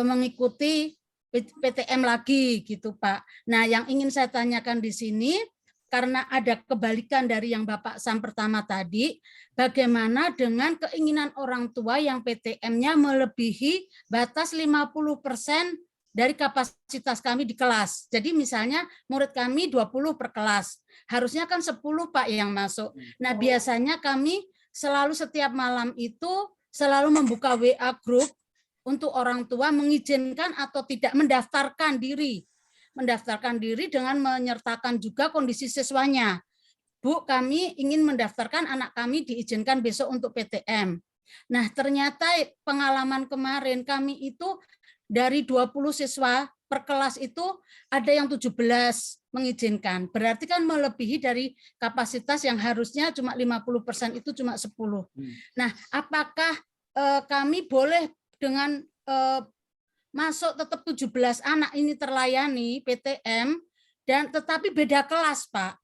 mengikuti PTM lagi gitu Pak. Nah, yang ingin saya tanyakan di sini, karena ada kebalikan dari yang Bapak Sam pertama tadi, bagaimana dengan keinginan orang tua yang PTM-nya melebihi batas 50% dari kapasitas kami di kelas. Jadi misalnya murid kami 20 per kelas. Harusnya kan 10 Pak yang masuk. Nah, biasanya kami selalu setiap malam itu selalu membuka WA group untuk orang tua mengizinkan atau tidak mendaftarkan diri. Mendaftarkan diri dengan menyertakan juga kondisi siswanya. Bu, kami ingin mendaftarkan anak kami diizinkan besok untuk PTM. Nah, ternyata pengalaman kemarin kami itu dari 20 siswa per kelas itu ada yang 17 mengizinkan. Berarti kan melebihi dari kapasitas yang harusnya cuma 50%, itu cuma 10. Nah, apakah kami boleh dengan masuk tetap 17 anak ini terlayani PTM dan tetapi beda kelas, Pak.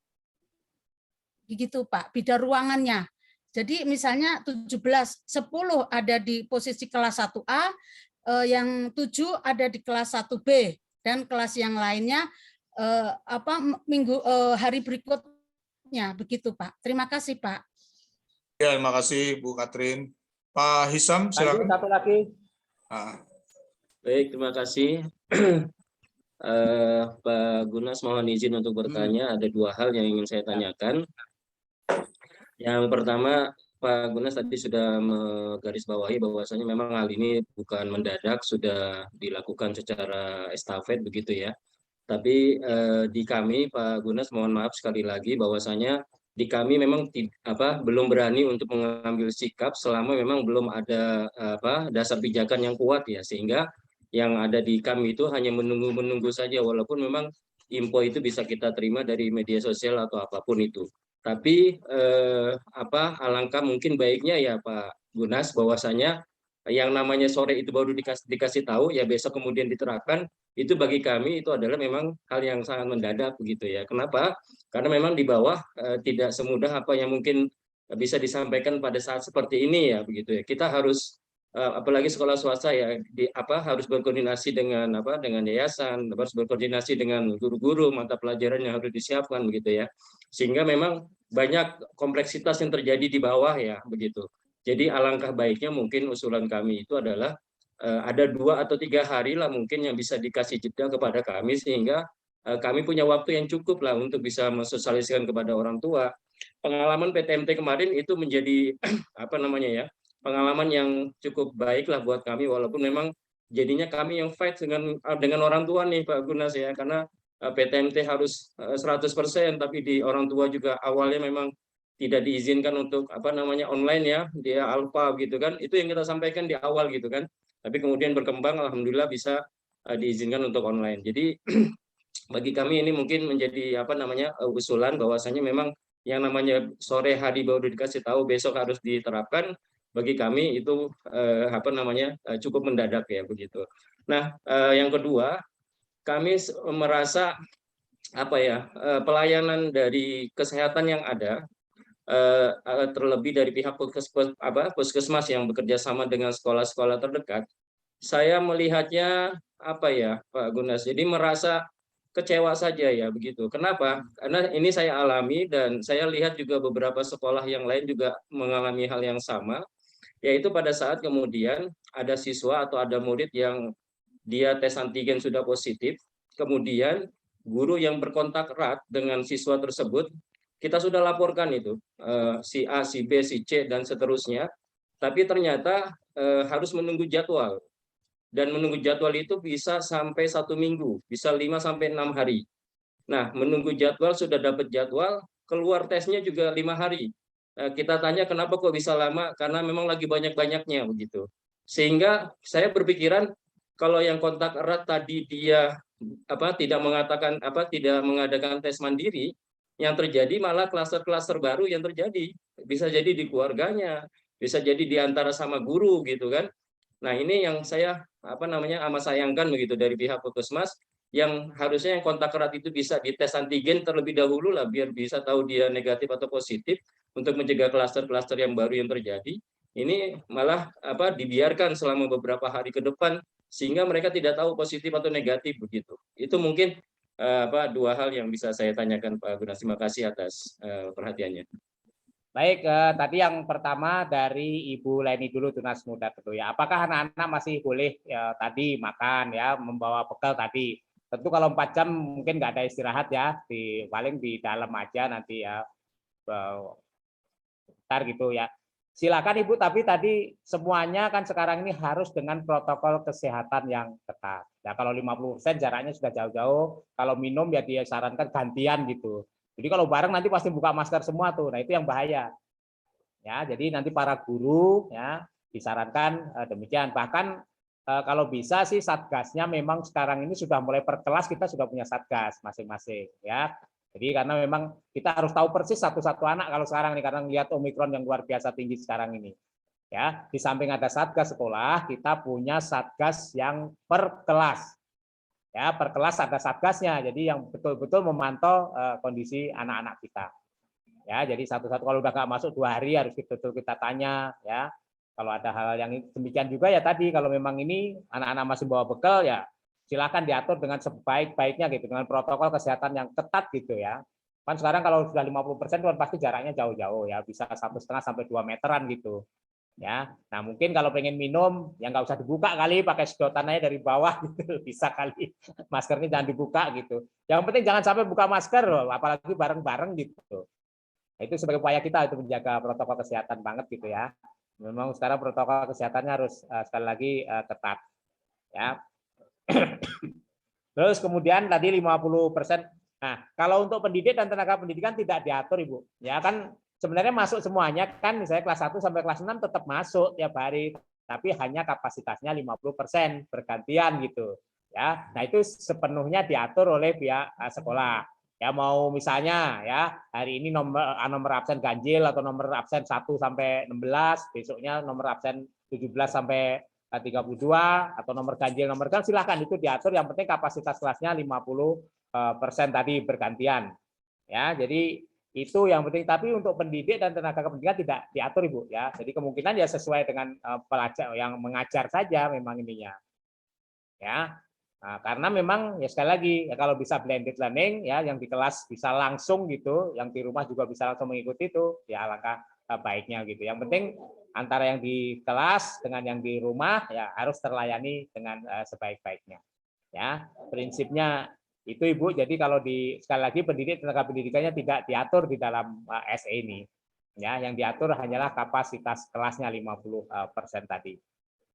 Begitu, Pak, beda ruangannya. Jadi misalnya 17, 10 ada di posisi kelas 1A, yang 7 ada di kelas 1B, dan kelas yang lainnya hari berikutnya, begitu Pak. Terima kasih Pak. Ya, terima kasih Bu Katrin. Pak Hisam, silakan. Satu lagi. Baik, terima kasih. Pak Gunas, mohon izin untuk bertanya. Ada dua hal yang ingin saya tanyakan. Yang pertama, Pak Gunas tadi sudah menggarisbawahi bahwasanya memang hal ini bukan mendadak, sudah dilakukan secara estafet begitu ya. Tapi di kami, Pak Gunas, mohon maaf sekali lagi bahwasanya di kami memang belum berani untuk mengambil sikap selama memang belum ada dasar pijakan yang kuat ya, sehingga yang ada di kami itu hanya menunggu-menunggu saja, walaupun memang info itu bisa kita terima dari media sosial atau apapun itu. Tapi alangkah mungkin baiknya ya Pak Gunas bahwasanya yang namanya sore itu baru dikasih tahu ya besok kemudian diterapkan, itu bagi kami itu adalah memang hal yang sangat mendadak begitu ya. Kenapa? Karena memang di bawah tidak semudah apa yang mungkin bisa disampaikan pada saat seperti ini ya begitu ya. Kita harus apalagi sekolah swasta ya harus berkoordinasi dengan dengan yayasan, harus berkoordinasi dengan guru-guru, mata pelajaran yang harus disiapkan begitu ya. Sehingga memang banyak kompleksitas yang terjadi di bawah ya begitu. Jadi alangkah baiknya mungkin usulan kami itu adalah ada 2 atau 3 hari lah mungkin yang bisa dikasih jeda kepada kami sehingga kami punya waktu yang cukup lah untuk bisa mensosialisasikan kepada orang tua. Pengalaman PTMT kemarin itu menjadi pengalaman yang cukup baik lah buat kami, walaupun memang jadinya kami yang fight dengan orang tua nih Pak Gunas ya, karena PTMT harus 100%, tapi di orang tua juga awalnya memang tidak diizinkan untuk online ya, dia alfa gitu kan, itu yang kita sampaikan di awal gitu kan, tapi kemudian berkembang alhamdulillah bisa diizinkan untuk online. Jadi bagi kami ini mungkin menjadi usulan bahwasanya memang yang namanya sore hari baru dikasih tahu besok harus diterapkan, bagi kami itu cukup mendadak ya begitu. Nah, yang kedua, kami merasa pelayanan dari kesehatan yang ada terlebih dari pihak puskesmas yang bekerja sama dengan sekolah-sekolah terdekat, saya melihatnya Pak Gunas, jadi merasa kecewa saja ya begitu. Kenapa? Karena ini saya alami dan saya lihat juga beberapa sekolah yang lain juga mengalami hal yang sama, yaitu pada saat kemudian ada siswa atau ada murid yang dia tes antigen sudah positif, kemudian guru yang berkontak erat dengan siswa tersebut, kita sudah laporkan itu, si A, si B, si C, dan seterusnya, tapi ternyata harus menunggu jadwal. Dan menunggu jadwal itu bisa sampai 1 minggu, bisa 5-6 hari. Nah, menunggu jadwal, sudah dapat jadwal, keluar tesnya juga 5 hari. Kita tanya kenapa kok bisa lama, karena memang lagi banyak-banyaknya begitu. Sehingga saya berpikiran kalau yang kontak erat tadi dia tidak mengadakan tes mandiri, yang terjadi malah klaster-klaster baru yang terjadi. Bisa jadi di keluarganya, bisa jadi di antara sama guru gitu kan. Nah, ini yang saya amat sayangkan begitu dari pihak puskesmas, yang harusnya yang kontak erat itu bisa dites antigen terlebih dahulu lah biar bisa tahu dia negatif atau positif untuk mencegah klaster-klaster yang baru yang terjadi. Ini malah dibiarkan selama beberapa hari ke depan sehingga mereka tidak tahu positif atau negatif begitu. Itu mungkin 2 hal yang bisa saya tanyakan Pak Gunas. Terima kasih atas perhatiannya. Baik, tadi yang pertama dari Ibu Leni dulu, Tunas Muda tentu ya. Apakah anak-anak masih boleh tadi makan ya, membawa bekal tadi? Tentu kalau 4 jam mungkin nggak ada istirahat ya, paling di dalam aja nanti ya, bentar gitu ya. Silakan Ibu, tapi tadi semuanya kan sekarang ini harus dengan protokol kesehatan yang ketat. Ya kalau 50% jaraknya sudah jauh-jauh, kalau minum ya disarankan gantian gitu. Jadi kalau bareng nanti pasti buka masker semua tuh. Nah, itu yang bahaya. Ya, jadi nanti para guru ya disarankan demikian. Bahkan kalau bisa sih satgasnya memang sekarang ini sudah mulai per kelas kita sudah punya satgas masing-masing ya. Jadi karena memang kita harus tahu persis satu-satu anak kalau sekarang nih, karena lihat Omikron yang luar biasa tinggi sekarang ini. Ya, di samping ada satgas sekolah, kita punya satgas yang per kelas. Ya, per kelas ada satgasnya, jadi yang betul-betul memantau kondisi anak-anak kita. Ya, jadi satu-satu kalau udah nggak masuk 2 hari harus betul-betul kita tanya ya. Kalau ada hal yang demikian juga ya tadi, kalau memang ini anak-anak masih bawa bekal ya silakan diatur dengan sebaik-baiknya gitu, dengan protokol kesehatan yang ketat gitu ya. Kan sekarang kalau sudah 50% kan pasti jaraknya jauh-jauh ya, bisa 1,5 sampai 2 meteran gitu. Ya, nah mungkin kalau pengen minum, ya nggak usah dibuka kali, pakai sedotan aja dari bawah gitu, bisa kali. Maskernya jangan dibuka gitu. Yang penting jangan sampai buka masker, loh, apalagi bareng-bareng gitu. Nah, itu sebagai upaya kita untuk menjaga protokol kesehatan banget gitu ya. Memang sekarang protokol kesehatannya harus sekali lagi ketat. Ya. Terus kemudian tadi 50%. Nah, kalau untuk pendidik dan tenaga pendidikan tidak diatur, Ibu. Ya kan sebenarnya masuk semuanya kan, misalnya kelas 1 sampai kelas 6 tetap masuk tiap hari, tapi hanya kapasitasnya 50% bergantian gitu. Ya. Nah, itu sepenuhnya diatur oleh pihak sekolah. Ya mau misalnya ya hari ini nomor absen ganjil atau nomor absen 1 sampai 16, besoknya nomor absen 17 sampai 32 atau nomor ganjil nomor genap, silahkan itu diatur, yang penting kapasitas kelasnya 50% tadi bergantian. Ya, jadi itu yang penting, tapi untuk pendidik dan tenaga kependidikan tidak diatur, Ibu ya. Jadi kemungkinan ya sesuai dengan pelajar yang mengajar saja memang ininya. Ya. Nah, karena memang ya sekali lagi ya kalau bisa blended learning ya, yang di kelas bisa langsung gitu, yang di rumah juga bisa langsung mengikuti itu, ya alangkah baiknya gitu. Yang penting antara yang di kelas dengan yang di rumah ya harus terlayani dengan sebaik-baiknya. Ya, prinsipnya itu Ibu. Jadi kalau sekali lagi pendidik tenaga pendidikannya tidak diatur di dalam SE ini. Ya, yang diatur hanyalah kapasitas kelasnya 50% tadi.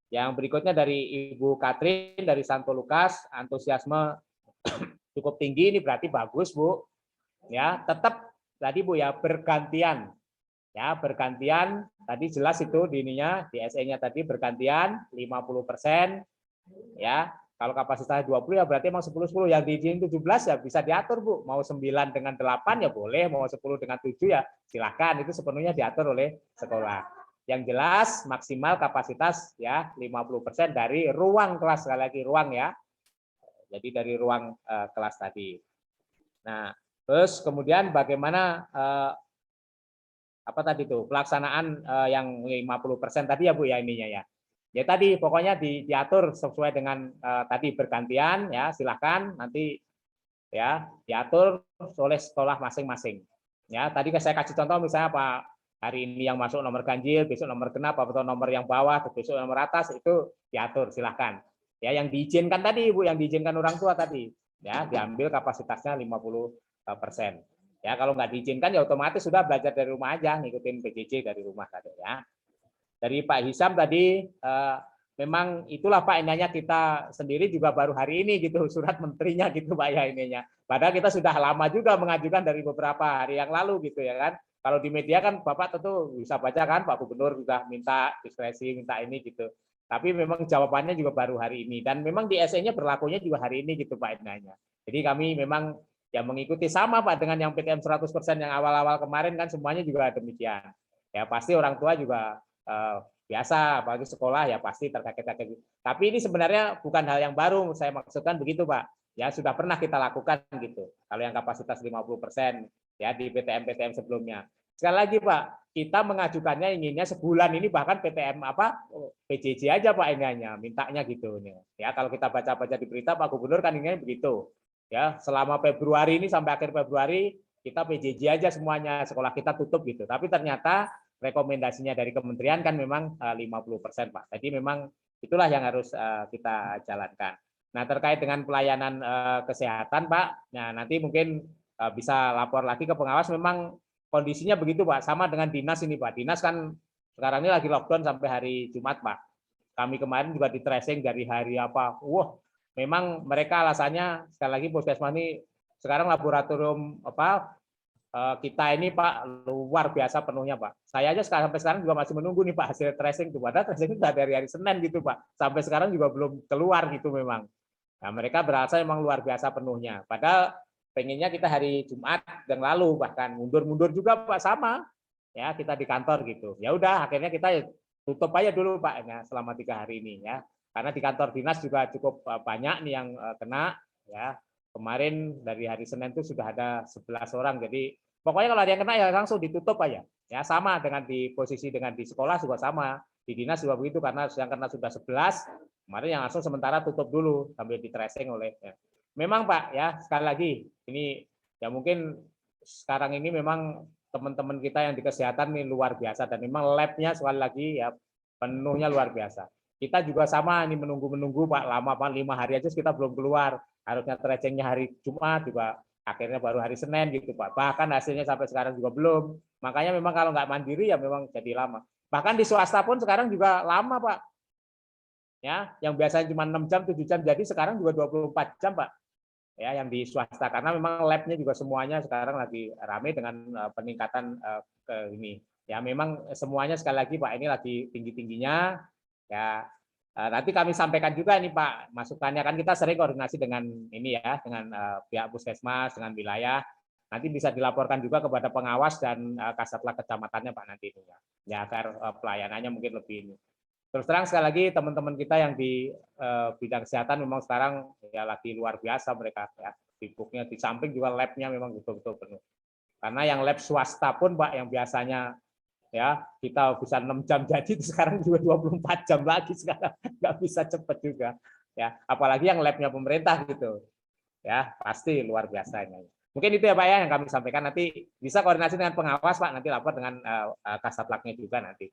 Yang berikutnya dari Ibu Katrin dari Santo Lukas, antusiasme cukup tinggi, ini berarti bagus, Bu. Ya, tetap tadi Bu ya bergantian. Ya, bergantian. Tadi jelas itu di ininya, di SE-nya tadi bergantian 50%. Ya, kalau kapasitasnya 20 ya berarti emang 10-10. Yang diizinin 17 ya bisa diatur, Bu. Mau 9 dengan 8 ya boleh, mau 10 dengan 7 ya silakan. Itu sepenuhnya diatur oleh sekolah. Yang jelas maksimal kapasitas ya 50% dari ruang kelas, sekali lagi ruang ya. Jadi dari ruang kelas tadi. Nah, terus kemudian bagaimana apa tadi tuh pelaksanaan yang 50% tadi ya Bu ya ininya ya. Ya tadi pokoknya diatur sesuai dengan tadi bergantian ya, silakan nanti ya diatur oleh sekolah masing-masing. Ya, tadi saya kasih contoh misalnya Pak, hari ini yang masuk nomor ganjil, besok nomor genap atau nomor yang bawah, besok nomor atas, itu diatur silahkan. Ya, yang diizinkan tadi Ibu, yang diizinkan orang tua tadi, ya diambil kapasitasnya 50%. Ya, kalau nggak diizinkan ya otomatis sudah belajar dari rumah aja, ngikutin PJJ dari rumah tadi ya. Dari Pak Hisam tadi memang itulah Pak ininya, kita sendiri juga baru hari ini gitu surat menterinya gitu Pak ya ininya. Padahal kita sudah lama juga mengajukan dari beberapa hari yang lalu gitu ya kan. Kalau di media kan Bapak tentu bisa baca kan, Pak Gubernur sudah minta diskresi, minta ini gitu. Tapi memang jawabannya juga baru hari ini, dan memang di SE-nya berlakunya juga hari ini gitu Pak Inanya. Jadi kami memang ya mengikuti sama Pak dengan yang PTM 100% yang awal-awal kemarin kan semuanya juga demikian. Ya pasti orang tua juga biasa, apalagi sekolah ya pasti terkaget-kaget. Tapi ini sebenarnya bukan hal yang baru, saya maksudkan begitu Pak. Ya sudah pernah kita lakukan gitu. Kalau yang kapasitas 50% ya di PTM-PTM sebelumnya. Sekali lagi Pak, kita mengajukannya inginnya sebulan ini bahkan PTM PJJ aja Pak inginnya, mintanya gitu nih. Ya kalau kita baca-baca di berita Pak Gubernur kan inginnya begitu. Ya, selama Februari ini sampai akhir Februari kita PJJ aja semuanya, sekolah kita tutup gitu. Tapi ternyata rekomendasinya dari kementerian kan memang 50% Pak. Jadi memang itulah yang harus kita jalankan. Nah, terkait dengan pelayanan kesehatan Pak, nah nanti mungkin bisa lapor lagi ke pengawas, memang kondisinya begitu Pak, sama dengan dinas ini Pak. Dinas kan sekarang ini lagi lockdown sampai hari Jumat Pak. Kami kemarin juga di tracing dari hari apa. Wah, memang mereka alasannya sekali lagi Puskesmas ini sekarang laboratorium kita ini Pak luar biasa penuhnya Pak. Saya aja sampai sekarang juga masih menunggu nih Pak hasil tracing itu. Padahal tracing itu dari hari Senin gitu Pak. Sampai sekarang juga belum keluar gitu memang. Nah, mereka berasa memang luar biasa penuhnya. Padahal pengennya kita hari Jumat yang lalu bahkan mundur-mundur juga Pak sama. Ya, kita di kantor gitu. Ya udah akhirnya kita tutup aja dulu Pak ya, selama 3 hari ini ya. Karena di kantor dinas juga cukup banyak nih yang kena ya. Kemarin dari hari Senin itu sudah ada 11 orang. Jadi pokoknya kalau ada yang kena ya langsung ditutup aja. Ya sama dengan di posisi dengan di sekolah juga sama. Di dinas juga begitu karena yang kena sudah 11, kemarin yang langsung sementara tutup dulu sambil di tracing oleh. Ya. Memang Pak ya sekali lagi ini ya mungkin sekarang ini memang teman-teman kita yang di kesehatan ini luar biasa, dan memang labnya sekali lagi ya penuhnya luar biasa. Kita juga sama ini menunggu Pak, lama Pak, 5 hari aja kita belum keluar. Harusnya tracingnya hari Jumat juga akhirnya baru hari Senin gitu Pak. Bahkan hasilnya sampai sekarang juga belum. Makanya memang kalau nggak mandiri ya memang jadi lama. Bahkan di swasta pun sekarang juga lama Pak. Ya, yang biasanya cuma 6 jam, 7 jam jadi sekarang juga 24 jam Pak. Ya, yang di swasta karena memang labnya juga semuanya sekarang lagi ramai dengan peningkatan ke ini. Ya, memang semuanya sekali lagi Pak ini lagi tinggi-tingginya. Ya, nanti kami sampaikan juga nih Pak masukannya, kan kita sering koordinasi dengan ini ya, dengan pihak puskesmas, dengan wilayah. Nanti bisa dilaporkan juga kepada pengawas dan kasatlah kecamatannya Pak nanti ini ya, agar pelayanannya mungkin lebih ini. Terus terang sekali lagi teman-teman kita yang di bidang kesehatan memang sekarang ya lagi luar biasa mereka ya, sibuknya, di samping juga labnya memang betul-betul penuh. Karena yang lab swasta pun Pak yang biasanya ya kita bisa 6 jam jadi sekarang juga 24 jam lagi sekarang, nggak bisa cepat juga ya, apalagi yang labnya pemerintah gitu ya, pasti luar biasanya. Mungkin itu ya Pak ya yang kami sampaikan, nanti bisa koordinasi dengan pengawas Pak, nanti lapor dengan Kasatlannya juga nanti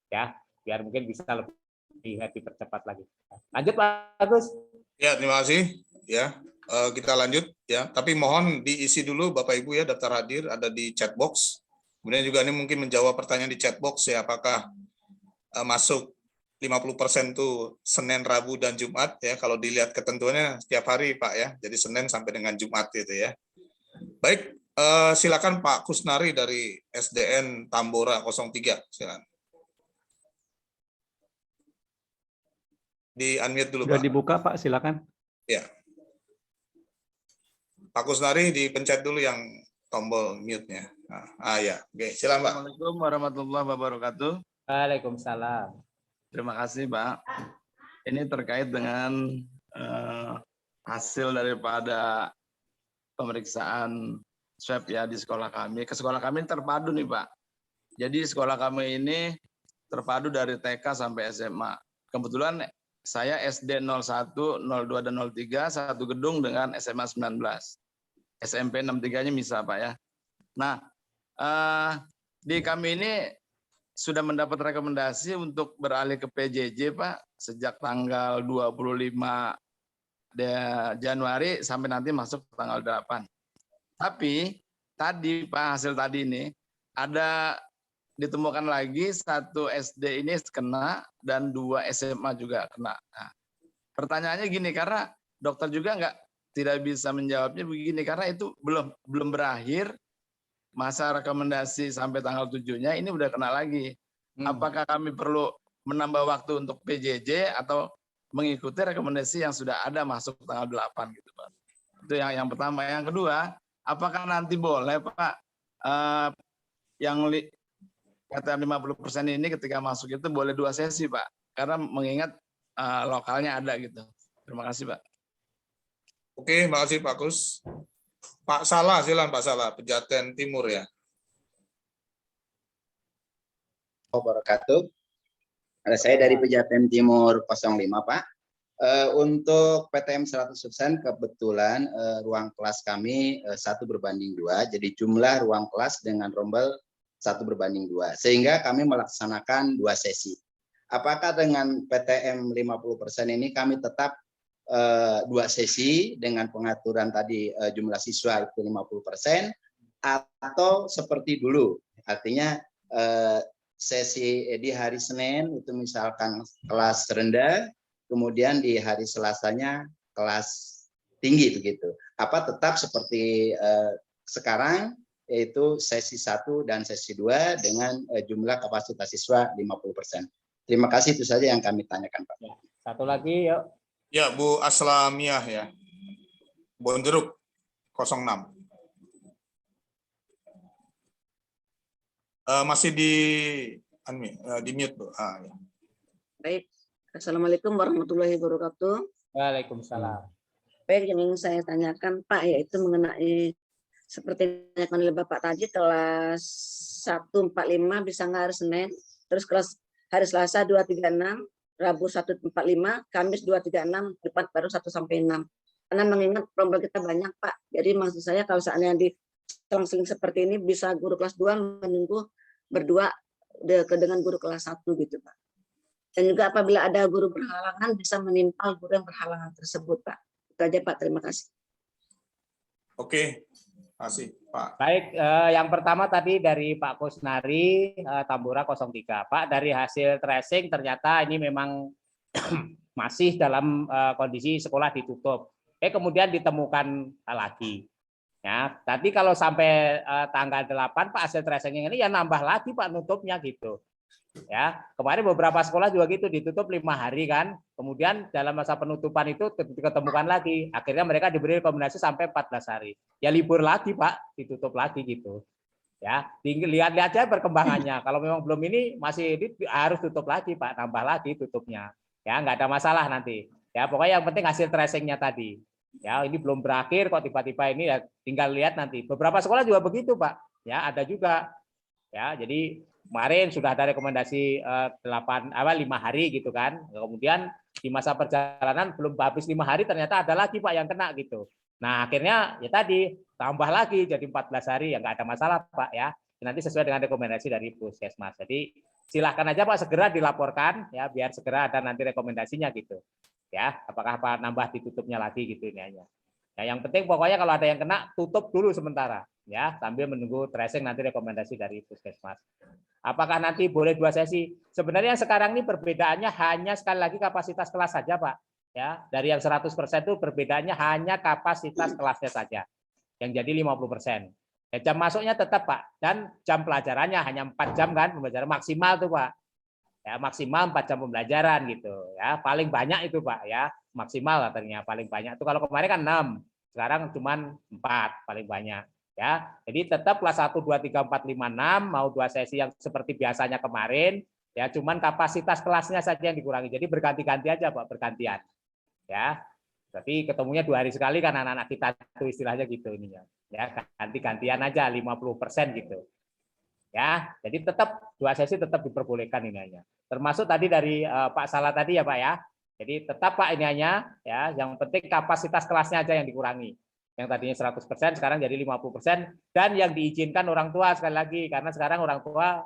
ya, biar mungkin bisa lebih dipercepat lagi. Lanjut Pak Agus. Ya, terima kasih ya. Kita lanjut ya, tapi mohon diisi dulu Bapak Ibu ya, daftar hadir ada di chat box. Kemudian juga ini mungkin menjawab pertanyaan di chat box ya, apakah masuk 50% tuh Senin, Rabu, dan Jumat ya. Kalau dilihat ketentuannya setiap hari Pak ya, jadi Senin sampai dengan Jumat gitu ya. Baik, silakan Pak Kusnari dari SDN Tambora 03, silakan. Di unmute dulu Sudah Pak. dibuka Pak, silakan. Ya. Pak Kusnari dipencet dulu yang tombol mute-nya. Ya, oke, silakan Pak. Assalamualaikum warahmatullahi wabarakatuh. Waalaikumsalam. Terima kasih Pak. Ini terkait dengan hasil daripada pemeriksaan swab ya di sekolah kami. Ke sekolah kami terpadu nih Pak. Jadi sekolah kami ini terpadu dari TK sampai SMA. Kebetulan saya SD 01, 02, dan 03 satu gedung dengan SMA 19. SMP 63-nya bisa Pak ya. Nah, di kami ini sudah mendapat rekomendasi untuk beralih ke PJJ Pak sejak tanggal 25 Januari sampai nanti masuk tanggal 8. Tapi tadi Pak hasil tadi ini ada ditemukan lagi satu SD ini kena dan 2 SMA juga kena. Nah, pertanyaannya gini, karena dokter juga tidak bisa menjawabnya begini karena itu belum berakhir masa rekomendasi sampai tanggal 7-nya, ini udah kena lagi. Apakah kami perlu menambah waktu untuk PJJ atau mengikuti rekomendasi yang sudah ada masuk tanggal 8 gitu Pak. Itu yang pertama. Yang kedua, apakah nanti boleh Pak yang kata 50% ini ketika masuk itu boleh 2 sesi Pak? Karena mengingat lokalnya ada gitu. Terima kasih Pak. Oke, makasih Pak Kus. Pak Salah, silakan Pak Salah, Pejaten Timur ya. Wabarakatuh. Saya dari Pejaten Timur 05 Pak. Untuk PTM 100% kebetulan ruang kelas kami 1:2, jadi jumlah ruang kelas dengan rombel 1:2, sehingga kami melaksanakan 2 sesi. Apakah dengan PTM 50% ini kami tetap 2 sesi dengan pengaturan tadi jumlah siswa itu 50% atau seperti dulu, artinya sesi di hari Senin itu misalkan kelas rendah, kemudian di hari Selasanya kelas tinggi begitu. Apa tetap seperti sekarang, yaitu sesi 1 dan sesi 2 dengan jumlah kapasitas siswa 50%. Terima kasih, itu saja yang kami tanyakan Pak. Satu lagi yuk. Ya, Bu Aslamiah ya. Bonjeruk 06. Masih di mute Bu. Ya. Baik. Assalamualaikum warahmatullahi wabarakatuh. Waalaikumsalam. Baik, yang ingin saya tanyakan Pak yaitu mengenai seperti yang oleh Bapak tadi, kelas 145 bisa nggak hari Senin, terus kelas hari Selasa 236, Rabu 145, Kamis 236, Jumat baru 1 sampai 6. Karena mengingat rombel kita banyak Pak. Jadi maksud saya kalau seandainya di selang-seling seperti ini bisa guru kelas 2 menunggu berdua dengan guru kelas 1 gitu Pak. Dan juga apabila ada guru berhalangan bisa menimpal guru yang berhalangan tersebut, Pak. Itu aja, Pak. Terima kasih. Oke, kasih Pak. Baik, yang pertama tadi dari Pak Kusnari, Tambora 03. Pak, dari hasil tracing ternyata ini memang masih dalam kondisi sekolah ditutup. Kemudian ditemukan lagi. Ya, tadi kalau sampai tanggal 8 Pak hasil tracing ini ya nambah lagi Pak nutupnya gitu. Ya, kemarin beberapa sekolah juga gitu ditutup 5 hari kan. Kemudian dalam masa penutupan itu diketemukan lagi. Akhirnya mereka diberi rekomendasi sampai 14 hari. Ya libur lagi Pak, ditutup lagi gitu. Ya, lihat-lihat aja perkembangannya. Kalau memang belum ini masih harus tutup lagi Pak, tambah lagi tutupnya. Ya, nggak ada masalah nanti. Ya, pokoknya yang penting hasil tracingnya tadi. Ya, ini belum berakhir kok tiba-tiba ini ya tinggal lihat nanti. Beberapa sekolah juga begitu Pak. Ya, ada juga. Ya, jadi kemarin sudah ada rekomendasi 5 hari gitu kan. Kemudian di masa perjalanan belum habis 5 hari ternyata ada lagi Pak yang kena gitu. Nah, akhirnya ya tadi tambah lagi jadi 14 hari ya nggak ada masalah Pak ya. Nanti sesuai dengan rekomendasi dari Puskesmas. Jadi silahkan aja Pak segera dilaporkan ya biar segera ada nanti rekomendasinya gitu. Ya, apakah Pak nambah ditutupnya lagi gitu ini hanya. Ya, yang penting pokoknya kalau ada yang kena tutup dulu sementara ya sambil menunggu tracing nanti rekomendasi dari Puskesmas. Apakah nanti boleh 2 sesi? Sebenarnya sekarang ini perbedaannya hanya sekali lagi kapasitas kelas saja, Pak. Ya, dari yang 100% itu perbedaannya hanya kapasitas kelasnya saja. Yang jadi 50%. Ya, jam masuknya tetap, Pak. Dan jam pelajarannya hanya 4 jam kan, pembelajaran maksimal tuh, Pak. Ya, maksimal 4 jam pembelajaran gitu. Ya, paling banyak itu, Pak, ya. Maksimal katanya paling banyak. Itu kalau kemarin kan 6. Sekarang cuma 4 paling banyak. Ya, jadi tetap kelas 1, 2, 3, 4, 5, 6 mau 2 sesi yang seperti biasanya kemarin, ya cuman kapasitas kelasnya saja yang dikurangi. Jadi berganti-ganti aja Pak, bergantian. Ya. Berarti ketemunya 2 hari sekali kan anak-anak kita itu istilahnya gitu ininya. Ya, ganti-gantian aja 50% gitu. Ya, jadi tetap 2 sesi tetap diperbolehkan ini hanya. Termasuk tadi dari Pak Salah tadi ya Pak ya. Jadi tetap Pak ini hanya ya, yang penting kapasitas kelasnya aja yang dikurangi. Yang tadinya 100% sekarang jadi 50% dan yang diizinkan orang tua sekali lagi karena sekarang orang tua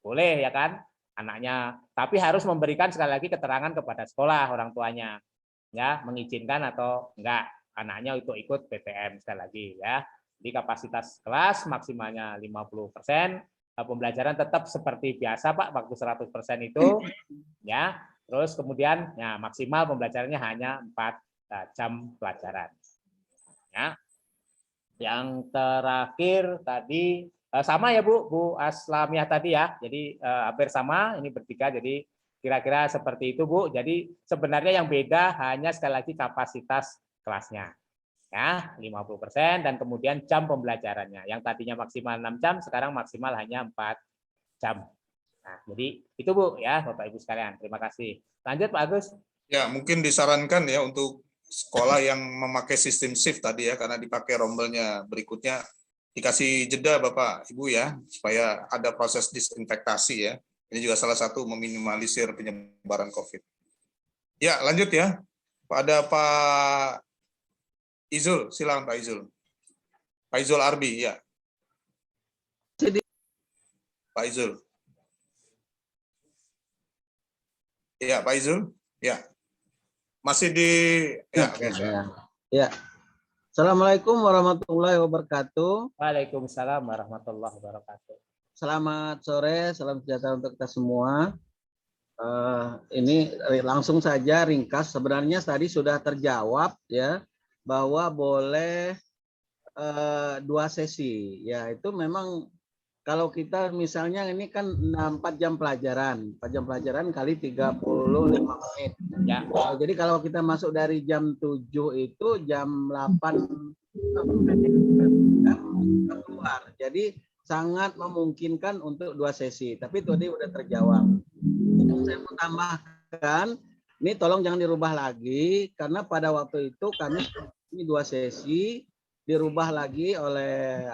boleh ya kan anaknya tapi harus memberikan sekali lagi keterangan kepada sekolah orang tuanya ya mengizinkan atau enggak anaknya untuk ikut PTM sekali lagi ya. Di kapasitas kelas maksimalnya 50%, pembelajaran tetap seperti biasa Pak waktu 100% itu ya. Terus kemudian ya maksimal pembelajarannya hanya 4 jam pelajaran. Ya. Yang terakhir tadi sama ya Bu Aslamiah tadi ya. Jadi hampir sama ini bertiga jadi kira-kira seperti itu Bu. Jadi sebenarnya yang beda hanya sekali lagi kapasitas kelasnya. Ya, 50% dan kemudian jam pembelajarannya. Yang tadinya maksimal 6 jam sekarang maksimal hanya 4 jam. Nah, jadi itu Bu ya Bapak Ibu sekalian. Terima kasih. Lanjut Pak Agus. Ya, mungkin disarankan ya untuk sekolah yang memakai sistem shift tadi ya, karena dipakai rombelnya berikutnya, dikasih jeda Bapak Ibu ya, supaya ada proses disinfektasi ya. Ini juga salah satu meminimalisir penyebaran COVID. Ya, lanjut ya. Pada Pak Izul, silakan Pak Izul. Pak Izul Arbi, ya. Pak Izul. Ya, Pak Izul. Ya. Masih di ya. Assalamualaikum warahmatullahi wabarakatuh. Waalaikumsalam warahmatullahi wabarakatuh. Selamat sore, salam sejahtera untuk kita semua. Ini langsung saja ringkas. Sebenarnya tadi sudah terjawab ya bahwa boleh 2 sesi. Ya itu memang kalau kita misalnya ini kan 4 jam pelajaran, 4 jam pelajaran kali 35 menit. Ya. Jadi kalau kita masuk dari jam 7 itu jam 8 keluar. Jadi sangat memungkinkan untuk 2 sesi. Tapi tadi udah terjawab. Yang saya mau tambahkan, ini tolong jangan dirubah lagi karena pada waktu itu kami ini 2 sesi dirubah lagi oleh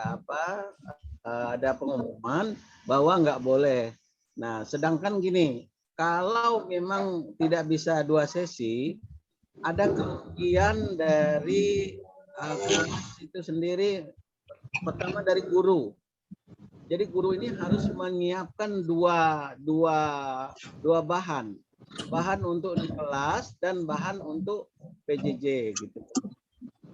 ada pengumuman bahwa nggak boleh. Nah, sedangkan gini, kalau memang tidak bisa 2 sesi, ada kerugian dari kelas itu sendiri. Pertama dari guru. Jadi guru ini harus menyiapkan dua bahan untuk di kelas dan bahan untuk PJJ gitu.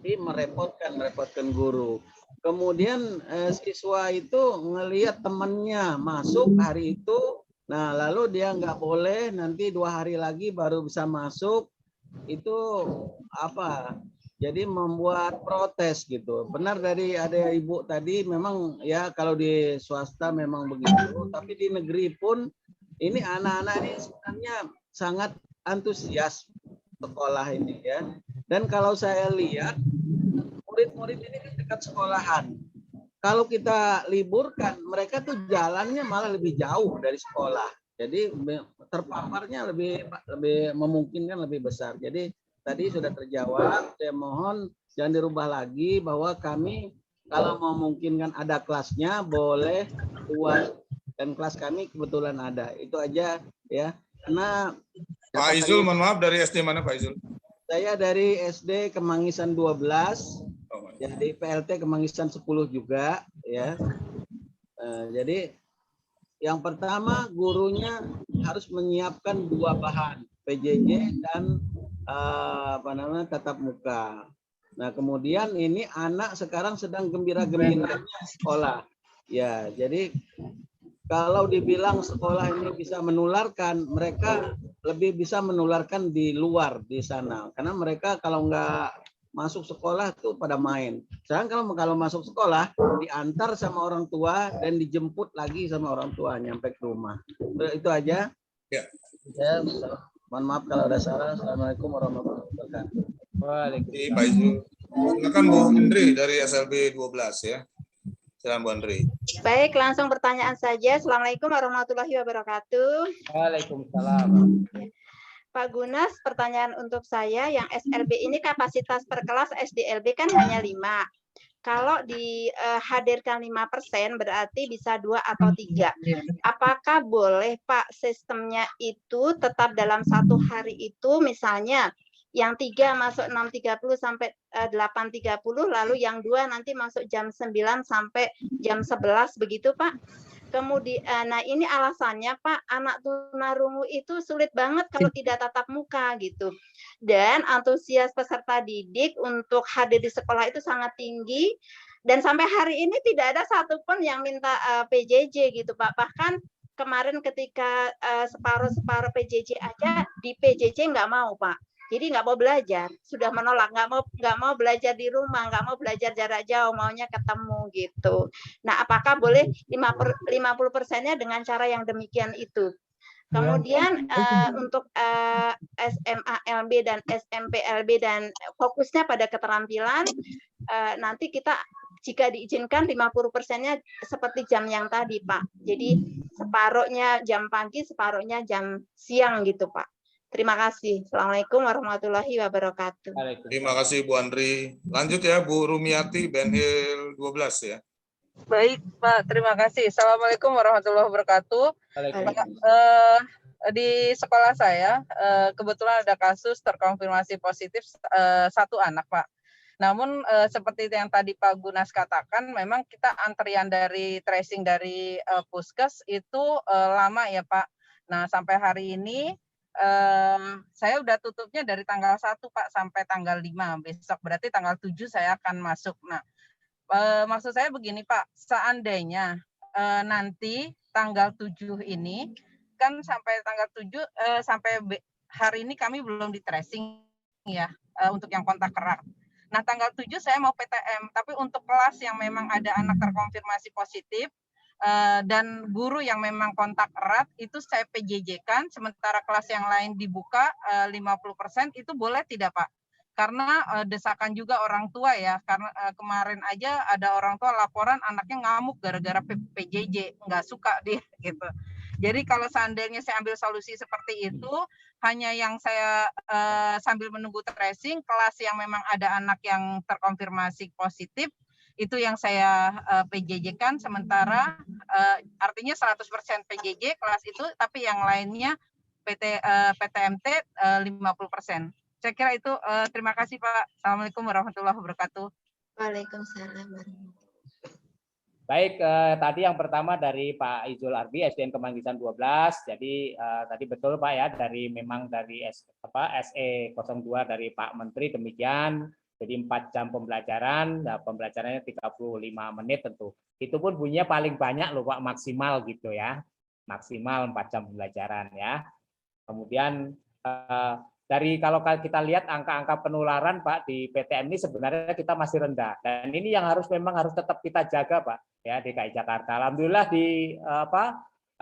Jadi merepotkan guru. Kemudian siswa itu ngelihat temannya masuk hari itu, nah lalu dia nggak boleh, nanti 2 hari lagi baru bisa masuk. Itu apa? Jadi membuat protes gitu. Benar dari ada ibu tadi, memang ya kalau di swasta memang begitu, tapi di negeri pun ini anak-anak ini sebenarnya sangat antusias sekolah ini ya. Dan kalau saya lihat murid-murid ini kan dekat sekolahan. Kalau kita liburkan, mereka tuh jalannya malah lebih jauh dari sekolah. Jadi terpaparnya lebih memungkinkan lebih besar. Jadi tadi sudah terjawab. Saya mohon jangan dirubah lagi bahwa kami kalau memungkinkan ada kelasnya boleh luas, dan kelas kami kebetulan ada. Itu aja ya. Karena Pak Izul, mohon maaf, dari SD mana Pak Izul? Saya dari SD Kemangisan 12. Jadi PLT Kemangisan 10 juga ya. Jadi yang pertama gurunya harus menyiapkan 2 bahan, PJJ dan tatap muka. Nah, kemudian ini anak sekarang sedang gembira-gembiranya sekolah. Ya, jadi kalau dibilang sekolah ini bisa menularkan, mereka lebih bisa menularkan di luar di sana. Karena mereka kalau nggak masuk sekolah tuh pada main. Sekarang kalau masuk sekolah diantar sama orang tua dan dijemput lagi sama orang tua nyampe ke rumah. Itu aja. Ya. Ya, mohon maaf kalau ada salah. Assalamualaikum warahmatullahi wabarakatuh. Waalaikumsalam. Pak Izul. Silakan Bu Indri dari SLB 12 ya. Silakan Bu Indri. Baik, langsung pertanyaan saja. Assalamualaikum warahmatullahi wabarakatuh. Waalaikumsalam. Pak Gunas, pertanyaan untuk saya, yang SLB ini kapasitas per kelas SDLB kan hanya 5. Kalau dihadirkan 5% berarti bisa 2 atau 3. Apakah boleh Pak sistemnya itu tetap dalam 1 hari itu, misalnya yang 3 masuk 6.30 sampai 8.30, lalu yang 2 nanti masuk jam 9 sampai jam 11, begitu Pak? Kemudian, nah ini alasannya Pak, anak tunarungu itu sulit banget kalau tidak tatap muka gitu. Dan antusias peserta didik untuk hadir di sekolah itu sangat tinggi. Dan sampai hari ini tidak ada satupun yang minta PJJ gitu Pak. Bahkan kemarin ketika separuh PJJ aja, di PJJ nggak mau Pak. Jadi nggak mau belajar, sudah menolak, nggak mau belajar di rumah, nggak mau belajar jarak jauh, maunya ketemu gitu. Nah, apakah boleh 50%-nya dengan cara yang demikian itu? Kemudian untuk SMA LB dan SMP LB dan fokusnya pada keterampilan, nanti kita jika diizinkan 50%-nya seperti jam yang tadi Pak. Jadi separuhnya jam pagi, separuhnya jam siang gitu Pak. Terima kasih. Assalamualaikum warahmatullahi wabarakatuh. Terima kasih Bu Andri. Lanjut ya Bu Rumiati, Benhil 12 ya. Baik Pak, terima kasih. Assalamualaikum warahmatullahi wabarakatuh. Di sekolah saya kebetulan ada kasus terkonfirmasi positif 1 anak Pak. Namun seperti yang tadi Pak Gunas katakan, memang kita antrian dari tracing dari Puskes itu lama ya Pak. Nah sampai hari ini saya udah tutupnya dari tanggal 1 Pak sampai tanggal 5 besok, berarti tanggal 7 saya akan masuk. Nah, maksud saya begini Pak, seandainya nanti tanggal 7 ini kan sampai tanggal 7 sampai hari ini kami belum di tracing ya untuk yang kontak erat. Nah, tanggal 7 saya mau PTM, tapi untuk kelas yang memang ada anak terkonfirmasi positif dan guru yang memang kontak erat itu saya PJJ-kan, sementara kelas yang lain dibuka 50%, itu boleh tidak Pak? Karena desakan juga orang tua ya, karena kemarin aja ada orang tua laporan anaknya ngamuk gara-gara PJJ, nggak suka dia gitu. Jadi kalau seandainya saya ambil solusi seperti itu, hanya yang saya sambil menunggu tracing, kelas yang memang ada anak yang terkonfirmasi positif, itu yang saya PJJ-kan, sementara artinya 100% PJJ kelas itu, tapi yang lainnya PTMT 50%. Saya kira itu. Terima kasih Pak. Assalamualaikum warahmatullahi wabarakatuh. Waalaikumsalam. Baik, tadi yang pertama dari Pak Izul Arbi, SDN Kemanggisan 12. Jadi tadi betul Pak ya, memang dari SE 02 dari Pak Menteri demikian. Jadi 4 jam pembelajaran, nah, pembelajarannya 35 menit tentu. Itu pun bunyinya paling banyak loh Pak, maksimal gitu ya. Maksimal 4 jam pembelajaran ya. Kemudian dari kalau kita lihat angka-angka penularan Pak di PTM ini sebenarnya kita masih rendah, dan ini yang memang harus tetap kita jaga Pak ya, DKI Jakarta. Alhamdulillah di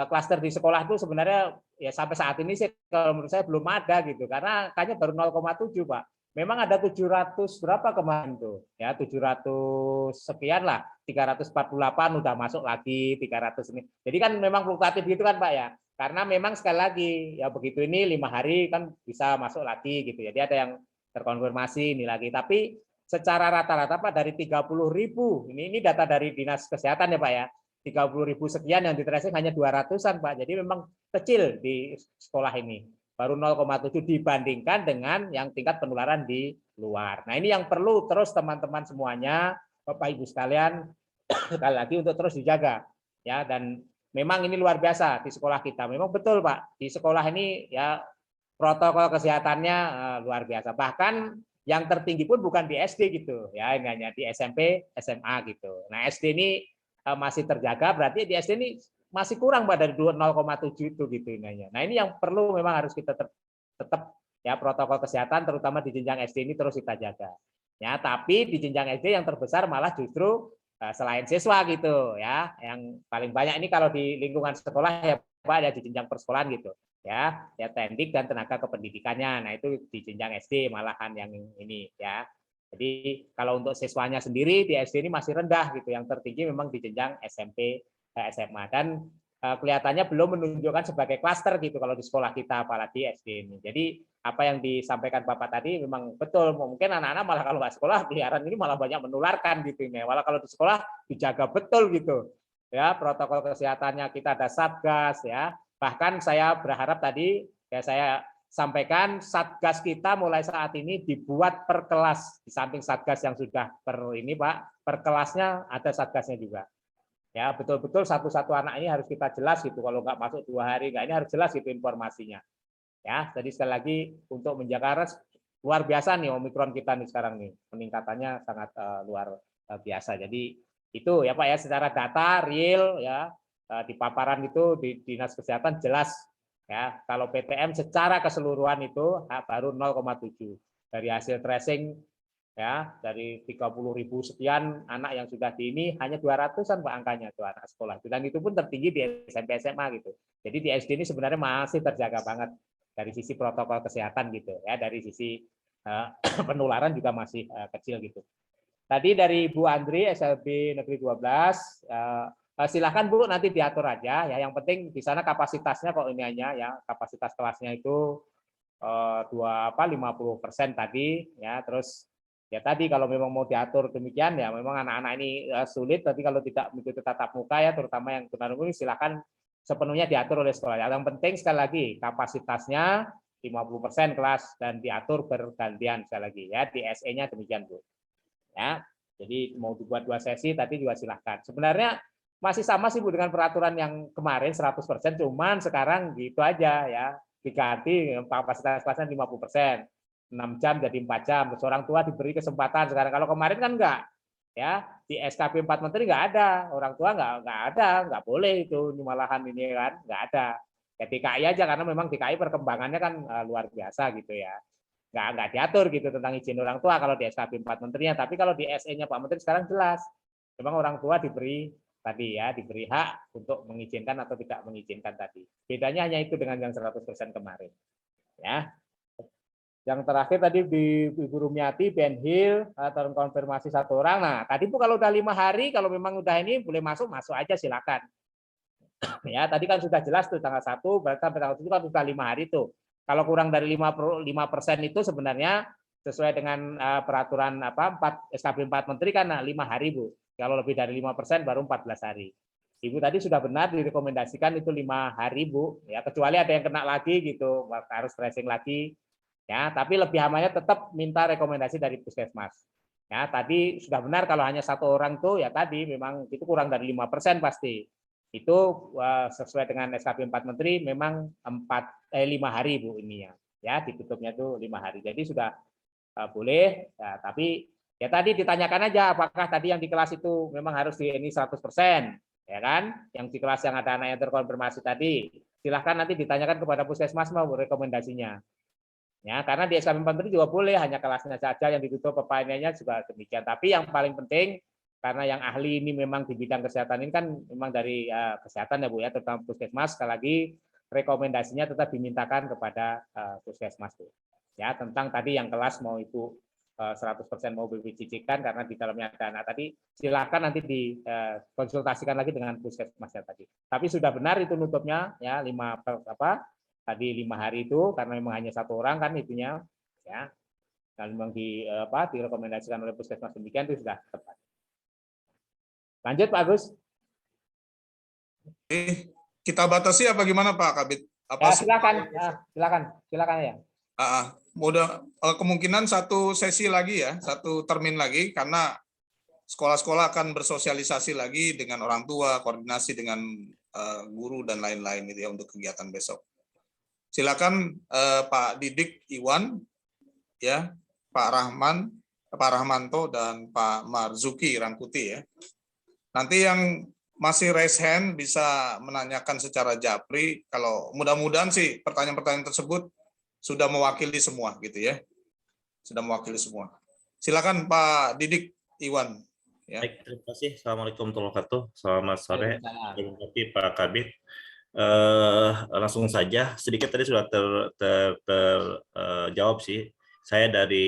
klaster di sekolah itu sebenarnya ya sampai saat ini sih kalau menurut saya belum ada gitu, karena angkanya baru 0,7 Pak. Memang ada 700 berapa kemarin tuh ya, 700 sekian lah, 348 udah masuk lagi 300 ini. Jadi kan memang fluktuatif gitu kan Pak ya. Karena memang sekali lagi ya begitu ini 5 hari kan bisa masuk lagi gitu. Jadi ada yang terkonfirmasi ini lagi. Tapi secara rata-rata Pak dari 30.000, ini data dari Dinas Kesehatan ya Pak ya, 30.000 sekian yang di tracing hanya 200-an Pak. Jadi memang kecil di sekolah ini. Baru 0,7 dibandingkan dengan yang tingkat penularan di luar. Nah ini yang perlu terus teman-teman semuanya, Bapak Ibu sekalian, sekali lagi untuk terus dijaga ya. Dan memang ini luar biasa di sekolah kita. Memang betul Pak, di sekolah ini ya protokol kesehatannya luar biasa. Bahkan yang tertinggi pun bukan di SD gitu ya, ini hanya di SMP, SMA gitu. Nah SD ini masih terjaga, berarti di SD ini masih kurang Pak dari 0,7 itu gitu intinya. Nah ini yang perlu memang harus kita tetap ya, protokol kesehatan terutama di jenjang SD ini terus kita jaga. Ya, tapi di jenjang SD yang terbesar malah justru selain siswa gitu ya, yang paling banyak ini kalau di lingkungan sekolah ya Pak ya, di jenjang persekolahan gitu ya, tendik dan tenaga kependidikannya. Nah itu di jenjang SD malahan yang ini ya. Jadi kalau untuk siswanya sendiri di SD ini masih rendah gitu, yang tertinggi memang di jenjang SMP, SMA, dan kelihatannya belum menunjukkan sebagai klaster gitu kalau di sekolah kita apalagi SD ini. Jadi apa yang disampaikan Bapak tadi memang betul, mungkin anak-anak malah kalau nggak sekolah peliharaan ini malah banyak menularkan gitu ini. Malah kalau di sekolah dijaga betul gitu ya, protokol kesehatannya kita ada satgas ya. Bahkan saya berharap tadi ya saya sampaikan satgas kita mulai saat ini dibuat per kelas, di samping satgas yang sudah per ini Pak, per kelasnya ada satgasnya juga. Ya betul-betul satu-satu anak ini harus kita jelas gitu, kalau nggak masuk 2 hari nggak, ini harus jelas gitu informasinya. Ya, jadi sekali lagi untuk menjaga luar biasa nih Omikron kita nih sekarang nih, peningkatannya sangat luar biasa. Jadi itu ya Pak ya, secara data real ya di paparan itu di Dinas Kesehatan jelas ya, kalau PTM secara keseluruhan itu baru 0,7 dari hasil tracing. Ya, dari 30.000 sekian anak yang sudah di ini hanya 200-an Pak angkanya tuh anak sekolah. Dan itu pun tertinggi di SMP SMA gitu. Jadi di SD ini sebenarnya masih terjaga banget dari sisi protokol kesehatan gitu ya, dari sisi penularan juga masih kecil gitu. Tadi dari Bu Andri SLB Negeri 12, silakan Bu nanti diatur aja ya. Yang penting di sana kapasitasnya kok ini hanya ya, kapasitas kelasnya itu 50% tadi ya, terus ya tadi kalau memang mau diatur demikian ya, memang anak-anak ini sulit, tapi kalau tidak mengikuti tatap muka ya, terutama yang tunarungu silakan sepenuhnya diatur oleh sekolah. Yang penting sekali lagi kapasitasnya 50% kelas dan diatur bergantian sekali lagi ya, di SE-nya demikian Bu. Ya, jadi mau dibuat 2 sesi tadi juga silahkan. Sebenarnya masih sama sih Bu dengan peraturan yang kemarin 100%, cuman sekarang gitu aja ya, diganti kapasitas kelasnya 50%. 6 jam jadi 4 jam, terus orang tua diberi kesempatan sekarang. Kalau kemarin kan enggak ya, di SKP 4 Menteri enggak ada, orang tua enggak ada, enggak boleh itu malahan ini kan, enggak ada. Ya DKI aja, karena memang DKI perkembangannya kan luar biasa gitu ya. Enggak diatur gitu tentang izin orang tua kalau di SKP 4 Menterinya, tapi kalau di SE-nya Pak Menteri sekarang jelas. Memang orang tua diberi tadi ya, diberi hak untuk mengizinkan atau tidak mengizinkan tadi. Bedanya hanya itu dengan yang 100% kemarin. Ya. Yang terakhir tadi di Ibu Rumiati, Ben Hill, terkonfirmasi 1 orang. Nah, tadi Bu kalau udah 5 hari, kalau memang udah ini boleh masuk aja silakan. Ya, tadi kan sudah jelas tuh tanggal 1, berarti sampai tanggal 7 kan sudah 5 hari tuh. Kalau kurang dari 5% itu sebenarnya sesuai dengan peraturan 4 SKP 4 Menteri kan 5 hari Bu. Kalau lebih dari 5% baru 14 hari. Ibu tadi sudah benar direkomendasikan itu 5 hari Bu. Ya, kecuali ada yang kena lagi gitu, harus tracing lagi. Ya, tapi lebih amannya tetap minta rekomendasi dari puskesmas. Ya, tadi sudah benar kalau hanya satu orang tuh ya tadi memang itu kurang dari 5% pasti. Itu sesuai dengan SKP 4 Menteri memang 5 hari Bu ini ya. Ya, ditutupnya itu 5 hari. Jadi sudah boleh ya, tapi ya tadi ditanyakan aja apakah tadi yang di kelas itu memang harus di ini 100%, ya kan? Yang di kelas yang ada anak yang terkonfirmasi tadi. Silahkan nanti ditanyakan kepada Puskesmas mau rekomendasinya. Ya, karena di SKP 4 Menteri juga boleh hanya kelasnya saja yang ditutup pemainnya juga demikian. Tapi yang paling penting karena yang ahli ini memang di bidang kesehatan ini kan memang dari kesehatan ya Bu ya, terutama Puskesmas, sekali lagi rekomendasinya tetap dimintakan kepada Puskesmas Bu. Ya, tentang tadi yang kelas mau itu 100% mau BPJJ-kan karena di dalamnya ada anak tadi, silakan nanti dikonsultasikan lagi dengan Puskesmasnya tadi. Tapi sudah benar itu nutupnya ya 5 hari itu karena memang hanya satu orang kan itunya ya. Dan memang direkomendasikan oleh Puskesmas demikian itu sudah tepat. Lanjut Pak Agus. Kita batasi apa gimana Pak Kabid? Ya, silakan ya. Kemungkinan satu sesi lagi ya, satu termin lagi karena sekolah-sekolah akan bersosialisasi lagi dengan orang tua, koordinasi dengan guru dan lain-lain gitu ya untuk kegiatan besok. Silakan Pak Didik Iwan, ya, Pak Rahmanto dan Pak Marzuki Rangkuti ya. Nanti yang masih raise hand bisa menanyakan secara japri. Kalau mudah-mudahan sih pertanyaan-pertanyaan tersebut sudah mewakili semua gitu ya. Sudah mewakili semua. Silakan Pak Didik Iwan. Ya. Baik, terima kasih. Assalamualaikum warahmatullahi wabarakatuh. Selamat sore. Terima kasih Pak Kabid. Langsung saja, sedikit tadi sudah terjawab sih. Saya dari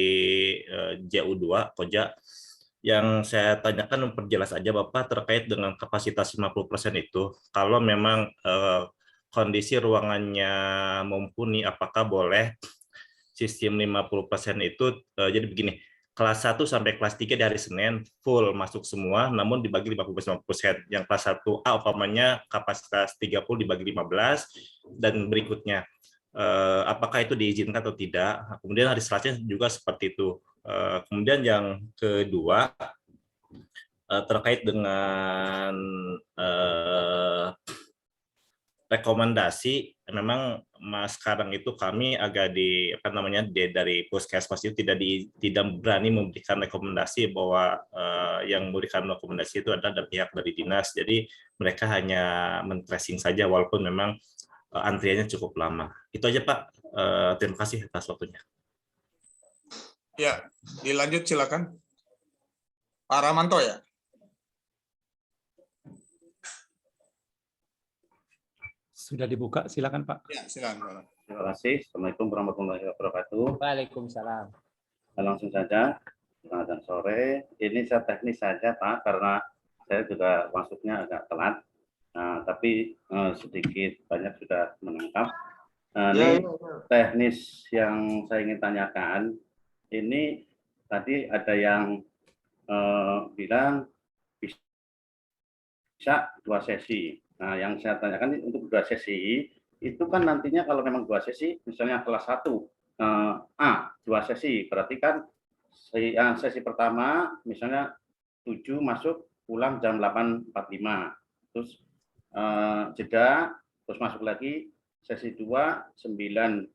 JU2 Koja. Yang saya tanyakan memperjelas aja Bapak terkait dengan kapasitas 50% itu. Kalau memang kondisi ruangannya mumpuni, apakah boleh sistem 50% itu jadi begini. Kelas 1 sampai kelas 3 dari Senin full masuk semua, namun dibagi 50%. Yang kelas 1A umpamanya kapasitas 30 dibagi 15, dan berikutnya. Apakah itu diizinkan atau tidak? Kemudian hari Selasa juga seperti itu. Kemudian yang kedua, terkait dengan rekomendasi, memang sekarang itu kami agak dari Puskesmas itu tidak berani memberikan rekomendasi bahwa yang memberikan rekomendasi itu adalah dari pihak dari dinas. Jadi mereka hanya men-tracing saja walaupun memang antriannya cukup lama. Itu aja Pak. Terima kasih atas waktunya. Ya, dilanjut silakan. Pak Ramanto ya. Sudah dibuka, silakan Pak. Ya, silakan. Terima kasih. Assalamualaikum warahmatullahi wabarakatuh. Waalaikumsalam. Langsung saja, selamat sore. Ini saya teknis saja Pak, karena saya juga masuknya agak telat. Nah, tapi sedikit banyak sudah menangkap. Ini teknis yang saya ingin tanyakan. Ini tadi ada yang bilang bisa 2 sesi. Nah, yang saya tanyakan untuk 2 sesi, itu kan nantinya kalau memang 2 sesi, misalnya kelas 1 A 2 sesi, berarti kan sesi pertama misalnya 7 masuk pulang jam 8.45, terus jeda, terus masuk lagi sesi 2 9.45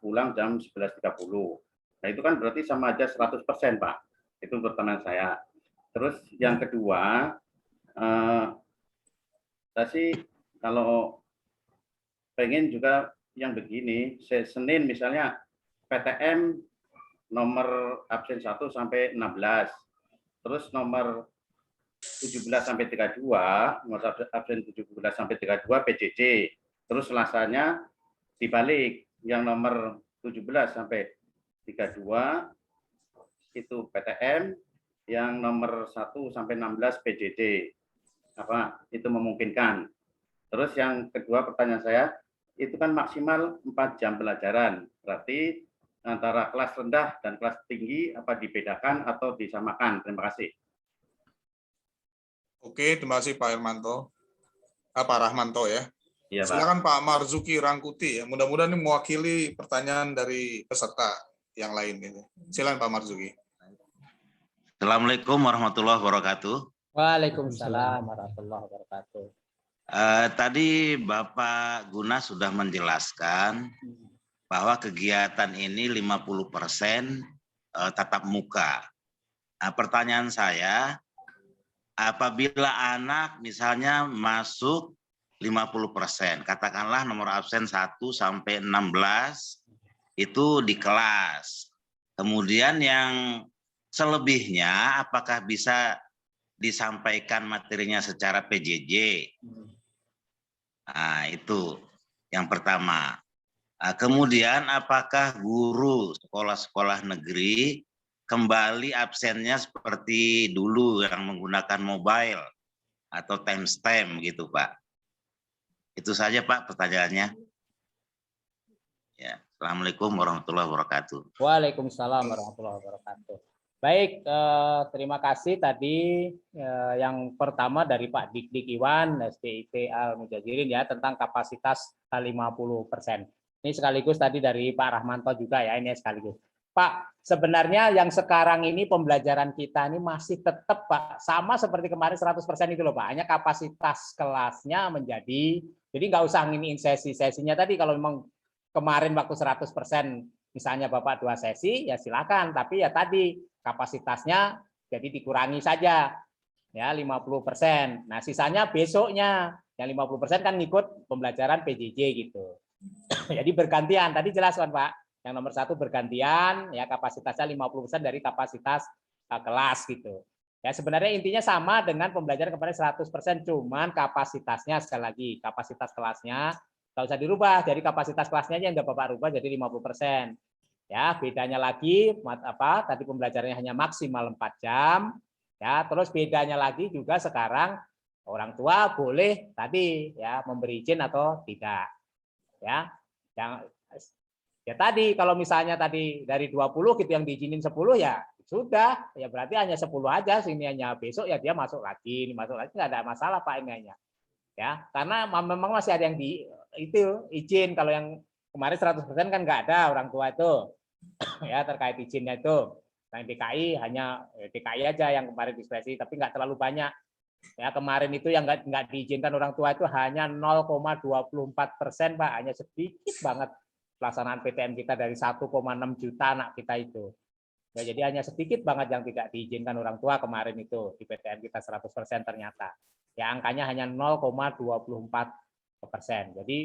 pulang jam 11.30. Nah, itu kan berarti sama aja 100% Pak. Itu pertanyaan saya. Terus yang kedua, saya sih kalau pengen juga yang begini, Senin misalnya PTM nomor absen 1 sampai 16, terus nomor 17 sampai 32, nomor absen 17 sampai 32 PJJ, terus Selasanya dibalik, yang nomor 17 sampai 32 itu PTM, yang nomor 1 sampai 16 PJJ. Apa itu memungkinkan? Terus yang kedua pertanyaan saya, itu kan maksimal 4 jam pelajaran. Berarti antara kelas rendah dan kelas tinggi apa dibedakan atau disamakan? Terima kasih. Oke, terima kasih Pak Hermanto. Pak Rahmanto ya. Ya, silakan Pak Marzuki Rangkuti ya. Mudah-mudahan ini mewakili pertanyaan dari peserta yang lain gitu. Silakan Pak Marzuki. Assalamualaikum warahmatullahi wabarakatuh. Waalaikumsalam warahmatullahi wabarakatuh. Tadi Bapak Guna sudah menjelaskan bahwa kegiatan ini 50% tatap muka. Nah, pertanyaan saya, apabila anak misalnya masuk 50%, katakanlah nomor absen 1 sampai 16 itu di kelas. Kemudian yang selebihnya apakah bisa disampaikan materinya secara PJJ? Nah, itu yang pertama. Nah, kemudian apakah guru sekolah-sekolah negeri kembali absennya seperti dulu yang menggunakan mobile atau timestamp gitu, Pak? Itu saja, Pak, pertanyaannya. Ya, Assalamualaikum warahmatullahi wabarakatuh. Waalaikumsalam warahmatullahi wabarakatuh. Baik, terima kasih tadi yang pertama dari Pak Dik Iwan, SDIT Al-Mujazirin ya, tentang kapasitas 50%. Ini sekaligus tadi dari Pak Rahmanto juga ya, ini sekaligus. Pak, sebenarnya yang sekarang ini pembelajaran kita ini masih tetap Pak, sama seperti kemarin 100% itu loh Pak, hanya kapasitas kelasnya menjadi, jadi nggak usah nginiin sesi-sesinya tadi, kalau memang kemarin waktu 100% misalnya Bapak 2 sesi, ya silakan, tapi ya tadi kapasitasnya jadi dikurangi saja, ya 50%. Nah sisanya besoknya, yang 50% kan ngikut pembelajaran PJJ gitu. Jadi bergantian, tadi jelas kan Pak, yang nomor 1 bergantian, ya kapasitasnya 50% dari kapasitas kelas gitu. Ya sebenarnya intinya sama dengan pembelajaran kemarin 100%, cuman kapasitasnya sekali lagi, kapasitas kelasnya nggak usah dirubah, jadi kapasitas kelasnya aja yang nggak Bapak rubah jadi 50%. Ya, bedanya lagi apa? Tadi pembelajarannya hanya maksimal 4 jam. Ya, terus bedanya lagi juga sekarang orang tua boleh tadi ya memberi izin atau tidak. Ya. Ya tadi kalau misalnya tadi dari 20 gitu yang diizinin 10 ya sudah, ya berarti hanya 10 aja sini hanya besok ya dia masuk lagi, ini masuk lagi nggak ada masalah Pak ini hanya. Ya, karena memang masih ada yang itu izin, kalau yang kemarin 100% kan nggak ada orang tua itu ya terkait izinnya itu. Nah, DKI hanya DKI aja yang kemarin diskresi, tapi nggak terlalu banyak. Ya kemarin itu yang nggak diizinkan orang tua itu hanya 0,24% Pak, hanya sedikit banget pelaksanaan PTM kita dari 1,6 juta anak kita itu. Ya, jadi hanya sedikit banget yang tidak diizinkan orang tua kemarin itu di PTM kita 100% ternyata. Ya angkanya hanya 0,24%. Jadi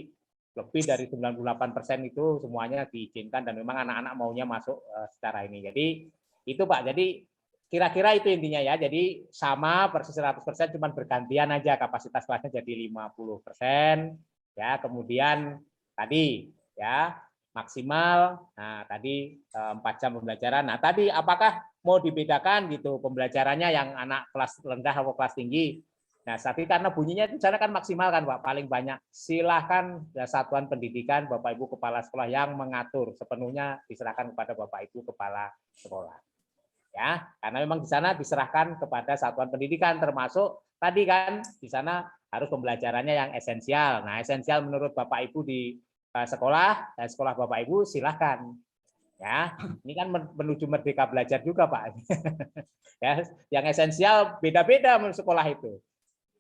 lebih dari 98% itu semuanya diizinkan dan memang anak-anak maunya masuk secara ini. Jadi itu Pak, jadi kira-kira itu intinya ya. Jadi sama persis 100%, cuman bergantian aja kapasitas kelasnya jadi 50%. Ya, kemudian tadi ya maksimal. Nah, tadi 4 jam pembelajaran. Nah, tadi apakah mau dibedakan gitu pembelajarannya yang anak kelas rendah atau kelas tinggi? Nah, tapi karena bunyinya itu sana kan maksimal kan Pak, paling banyak. Silahkan ya, satuan pendidikan, Bapak Ibu Kepala Sekolah yang mengatur, sepenuhnya diserahkan kepada Bapak Ibu Kepala Sekolah. Ya, karena memang di sana diserahkan kepada satuan pendidikan, termasuk tadi kan di sana harus pembelajarannya yang esensial. Nah, esensial menurut Bapak Ibu di sekolah, sekolah Bapak Ibu silahkan. Ya, ini kan menuju merdeka belajar juga Pak. Ya, yang esensial beda-beda menurut sekolah itu.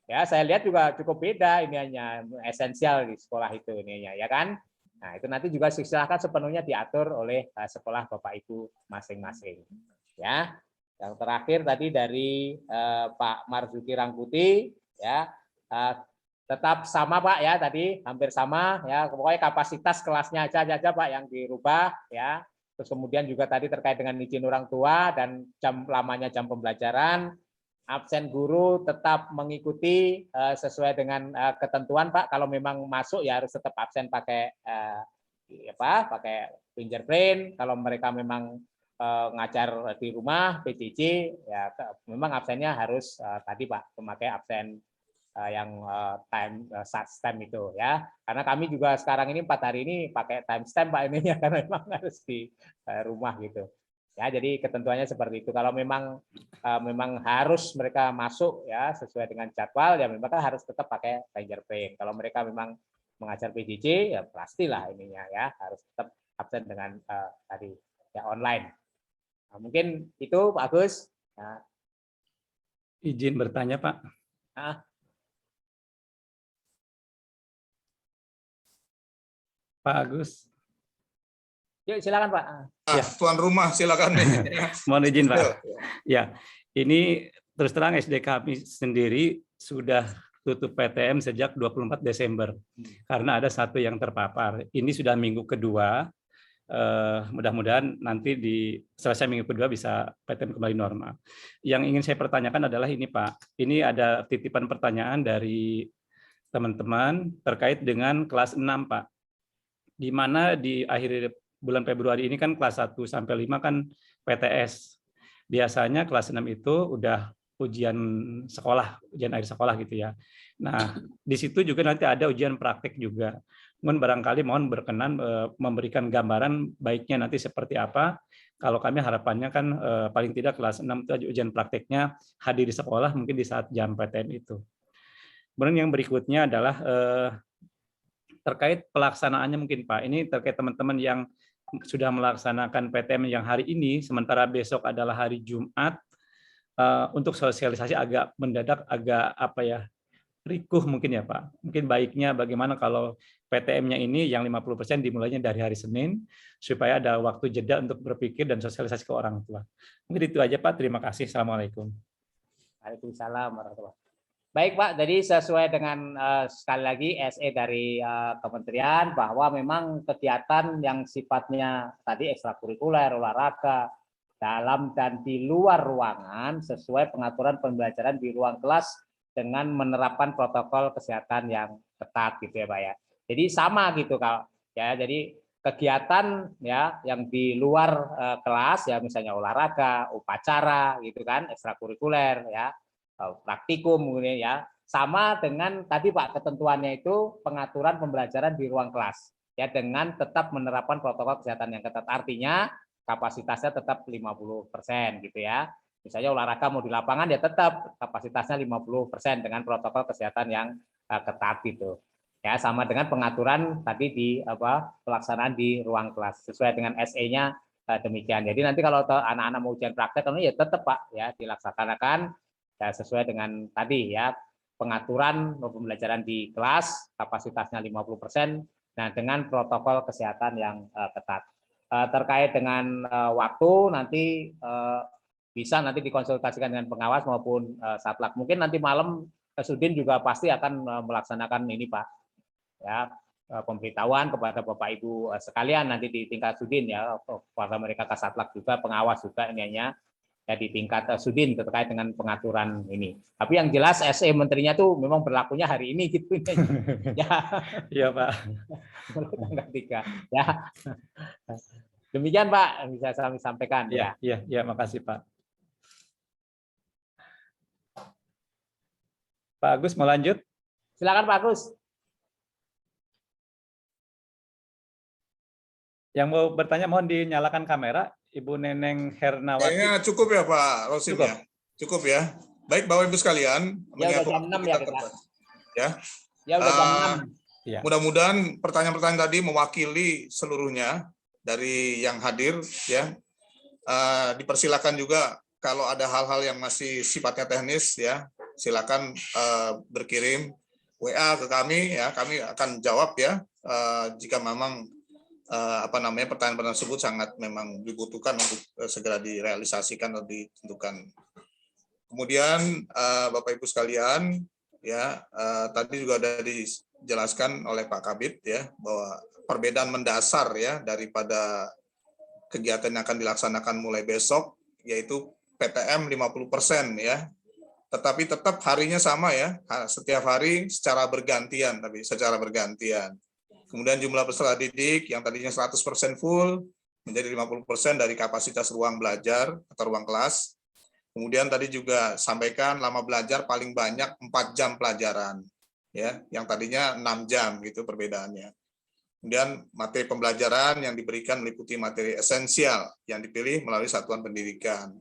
Ya, saya lihat juga cukup beda ini hanya esensial di sekolah itu ininya ya kan. Nah, itu nanti juga silakan sepenuhnya diatur oleh sekolah Bapak Ibu masing-masing. Ya. Yang terakhir tadi dari Pak Marzuki Rangkuti ya. Tetap sama Pak ya tadi hampir sama ya, pokoknya kapasitas kelasnya aja Pak yang dirubah ya. Terus kemudian juga tadi terkait dengan izin orang tua dan jam lamanya jam pembelajaran. Absen guru tetap mengikuti sesuai dengan ketentuan Pak. Kalau memang masuk ya harus tetap absen pakai pakai fingerprint. Kalau mereka memang ngajar di rumah PJJ ya memang absennya harus tadi Pak memakai absen yang time stamp itu ya. Karena kami juga sekarang ini 4 hari ini pakai time stamp Pak ini ya karena memang harus di rumah gitu. Ya, jadi ketentuannya seperti itu. Kalau memang harus mereka masuk ya sesuai dengan jadwal ya mereka harus tetap pakai fingerprint. Kalau mereka memang mengajar PJJ ya pastilah ininya ya harus tetap absen dengan tadi ya online. Nah, mungkin itu Pak Agus Ya. Izin bertanya, Pak. Pak Agus. Yuk silakan Pak. Ya. Tuan rumah silakan nih. Mohon izin Pak. Ya, ini terus terang SD kami sendiri sudah tutup PTM sejak 24 Desember karena ada satu yang terpapar. Ini sudah minggu kedua. Mudah-mudahan nanti di selesai minggu kedua bisa PTM kembali normal. Yang ingin saya pertanyakan adalah ini Pak. Ini ada titipan pertanyaan dari teman-teman terkait dengan kelas 6 Pak. Di mana di akhir bulan Februari ini kan kelas 1 sampai 5 kan PTS. Biasanya kelas 6 itu udah ujian sekolah, ujian akhir sekolah gitu ya. Nah, di situ juga nanti ada ujian praktek juga. Mohon barangkali mohon berkenan memberikan gambaran baiknya nanti seperti apa. Kalau kami harapannya kan paling tidak kelas 6 itu ujian prakteknya hadir di sekolah mungkin di saat jam PTM itu. Kemudian yang berikutnya adalah terkait pelaksanaannya mungkin Pak. Ini terkait teman-teman yang sudah melaksanakan PTM yang hari ini, sementara besok adalah hari Jumat. Untuk sosialisasi agak mendadak, agak apa ya, rikuh mungkin ya Pak. Mungkin baiknya bagaimana kalau PTM-nya ini yang 50% dimulainya dari hari Senin, supaya ada waktu jeda untuk berpikir dan sosialisasi ke orang tua. Mungkin itu aja Pak. Terima kasih. Assalamualaikum. Waalaikumsalam warahmatullahi wabarakatuh. Baik Pak, jadi sesuai dengan sekali lagi SE dari Kementerian bahwa memang kegiatan yang sifatnya tadi ekstrakurikuler, olahraga, dalam dan di luar ruangan sesuai pengaturan pembelajaran di ruang kelas dengan menerapkan protokol kesehatan yang ketat gitu ya Pak ya. Jadi sama gitu Kak ya. Jadi kegiatan ya yang di luar kelas ya misalnya olahraga, upacara gitu kan, ekstrakurikuler ya, praktikum kemudian ya, sama dengan tadi Pak ketentuannya itu pengaturan pembelajaran di ruang kelas ya dengan tetap menerapkan protokol kesehatan yang ketat. Artinya kapasitasnya tetap 50% gitu ya. Misalnya olahraga mau di lapangan ya tetap kapasitasnya 50% dengan protokol kesehatan yang ketat gitu. Ya, sama dengan pengaturan tadi di pelaksanaan di ruang kelas sesuai dengan SE-nya demikian. Jadi nanti kalau anak-anak mau ujian praktek ya tetap Pak ya dilaksanakan ya, sesuai dengan tadi ya pengaturan pembelajaran di kelas kapasitasnya 50%, nah dengan protokol kesehatan yang ketat. Terkait dengan waktu nanti bisa nanti dikonsultasikan dengan pengawas maupun Satlak. Mungkin nanti malam Sudin juga pasti akan melaksanakan ini Pak ya, pemberitahuan kepada Bapak Ibu sekalian nanti di tingkat Sudin ya, kepada mereka Kasatlak juga, pengawas juga ininya ya di tingkat Sudin terkait dengan pengaturan ini. Tapi yang jelas SE menterinya tuh memang berlakunya hari ini gitu ya. Iya Pak. Tanggal 3 ya. Demikian Pak bisa kami sampaikan ya. Iya, makasih Pak. Pak Agus mau lanjut? Silakan Pak Agus. Yang mau bertanya mohon dinyalakan kamera, Ibu Neneng Hernawati. Kayaknya cukup ya Pak Rosim ya. Cukup ya. Baik Bapak Ibu sekalian. Ya udah jam 6 ya kita. Ya. Ya udah jam 6. Ya. Mudah-mudahan pertanyaan-pertanyaan tadi mewakili seluruhnya dari yang hadir ya. Dipersilakan juga kalau ada hal-hal yang masih sifatnya teknis ya, silakan berkirim WA ke kami ya, kami akan jawab ya jika memang pertanyaan-pertanyaan tersebut sangat memang dibutuhkan untuk segera direalisasikan atau ditentukan. Kemudian Bapak Ibu sekalian ya, tadi juga ada dijelaskan oleh Pak Kabid ya bahwa perbedaan mendasar ya daripada kegiatan yang akan dilaksanakan mulai besok yaitu PTM 50% ya. Tetapi tetap harinya sama ya, setiap hari secara bergantian, tapi secara bergantian. Kemudian jumlah peserta didik yang tadinya 100% full menjadi 50% dari kapasitas ruang belajar atau ruang kelas. Kemudian tadi juga sampaikan lama belajar paling banyak 4 jam pelajaran, ya, yang tadinya 6 jam gitu perbedaannya. Kemudian materi pembelajaran yang diberikan meliputi materi esensial yang dipilih melalui satuan pendidikan.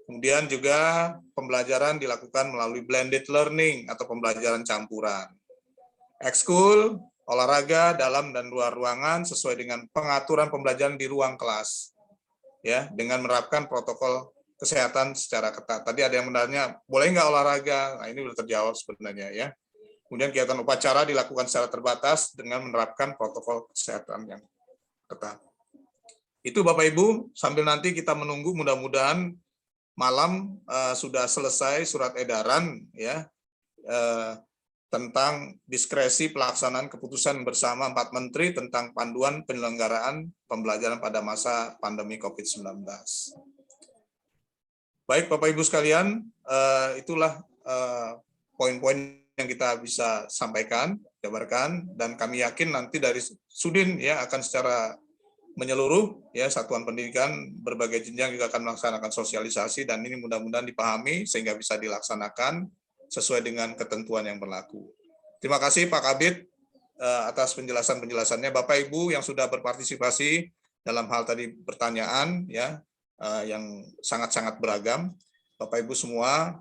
Kemudian juga pembelajaran dilakukan melalui blended learning atau pembelajaran campuran. Ekskul, olahraga dalam dan luar ruangan sesuai dengan pengaturan pembelajaran di ruang kelas. Ya, dengan menerapkan protokol kesehatan secara ketat. Tadi ada yang menanya, boleh nggak olahraga? Nah, ini sudah terjawab sebenarnya ya. Kemudian kegiatan upacara dilakukan secara terbatas dengan menerapkan protokol kesehatan yang ketat. Itu Bapak Ibu, sambil nanti kita menunggu mudah-mudahan malam sudah selesai surat edaran ya tentang diskresi pelaksanaan keputusan bersama 4 menteri tentang panduan penyelenggaraan pembelajaran pada masa pandemi COVID-19. Baik Bapak Ibu sekalian, itulah poin-poin yang kita bisa sampaikan, jabarkan, dan kami yakin nanti dari Sudin ya akan secara menyeluruh ya satuan pendidikan berbagai jenjang juga akan melaksanakan sosialisasi, dan ini mudah-mudahan dipahami sehingga bisa dilaksanakan sesuai dengan ketentuan yang berlaku. Terima kasih Pak Kabid atas penjelasan-penjelasannya. Bapak Ibu yang sudah berpartisipasi dalam hal tadi pertanyaan ya yang sangat-sangat beragam. Bapak Ibu semua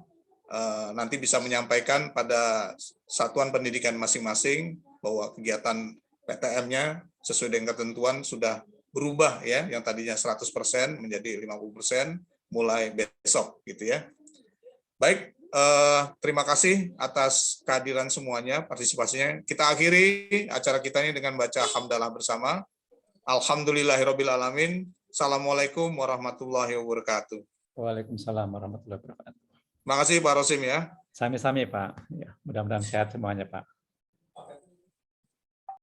nanti bisa menyampaikan pada satuan pendidikan masing-masing bahwa kegiatan PTM-nya sesuai dengan ketentuan sudah berubah ya, yang tadinya 100% menjadi 50% mulai besok gitu ya. Baik, terima kasih atas kehadiran semuanya, partisipasinya. Kita akhiri acara kita ini dengan baca hamdalah bersama. Alhamdulillahirabbil alamin. Assalamualaikum warahmatullahi wabarakatuh. Waalaikumsalam warahmatullahi wabarakatuh. Terima kasih Pak Rosim ya. Sami-sami Pak. Ya, mudah-mudahan sehat semuanya Pak.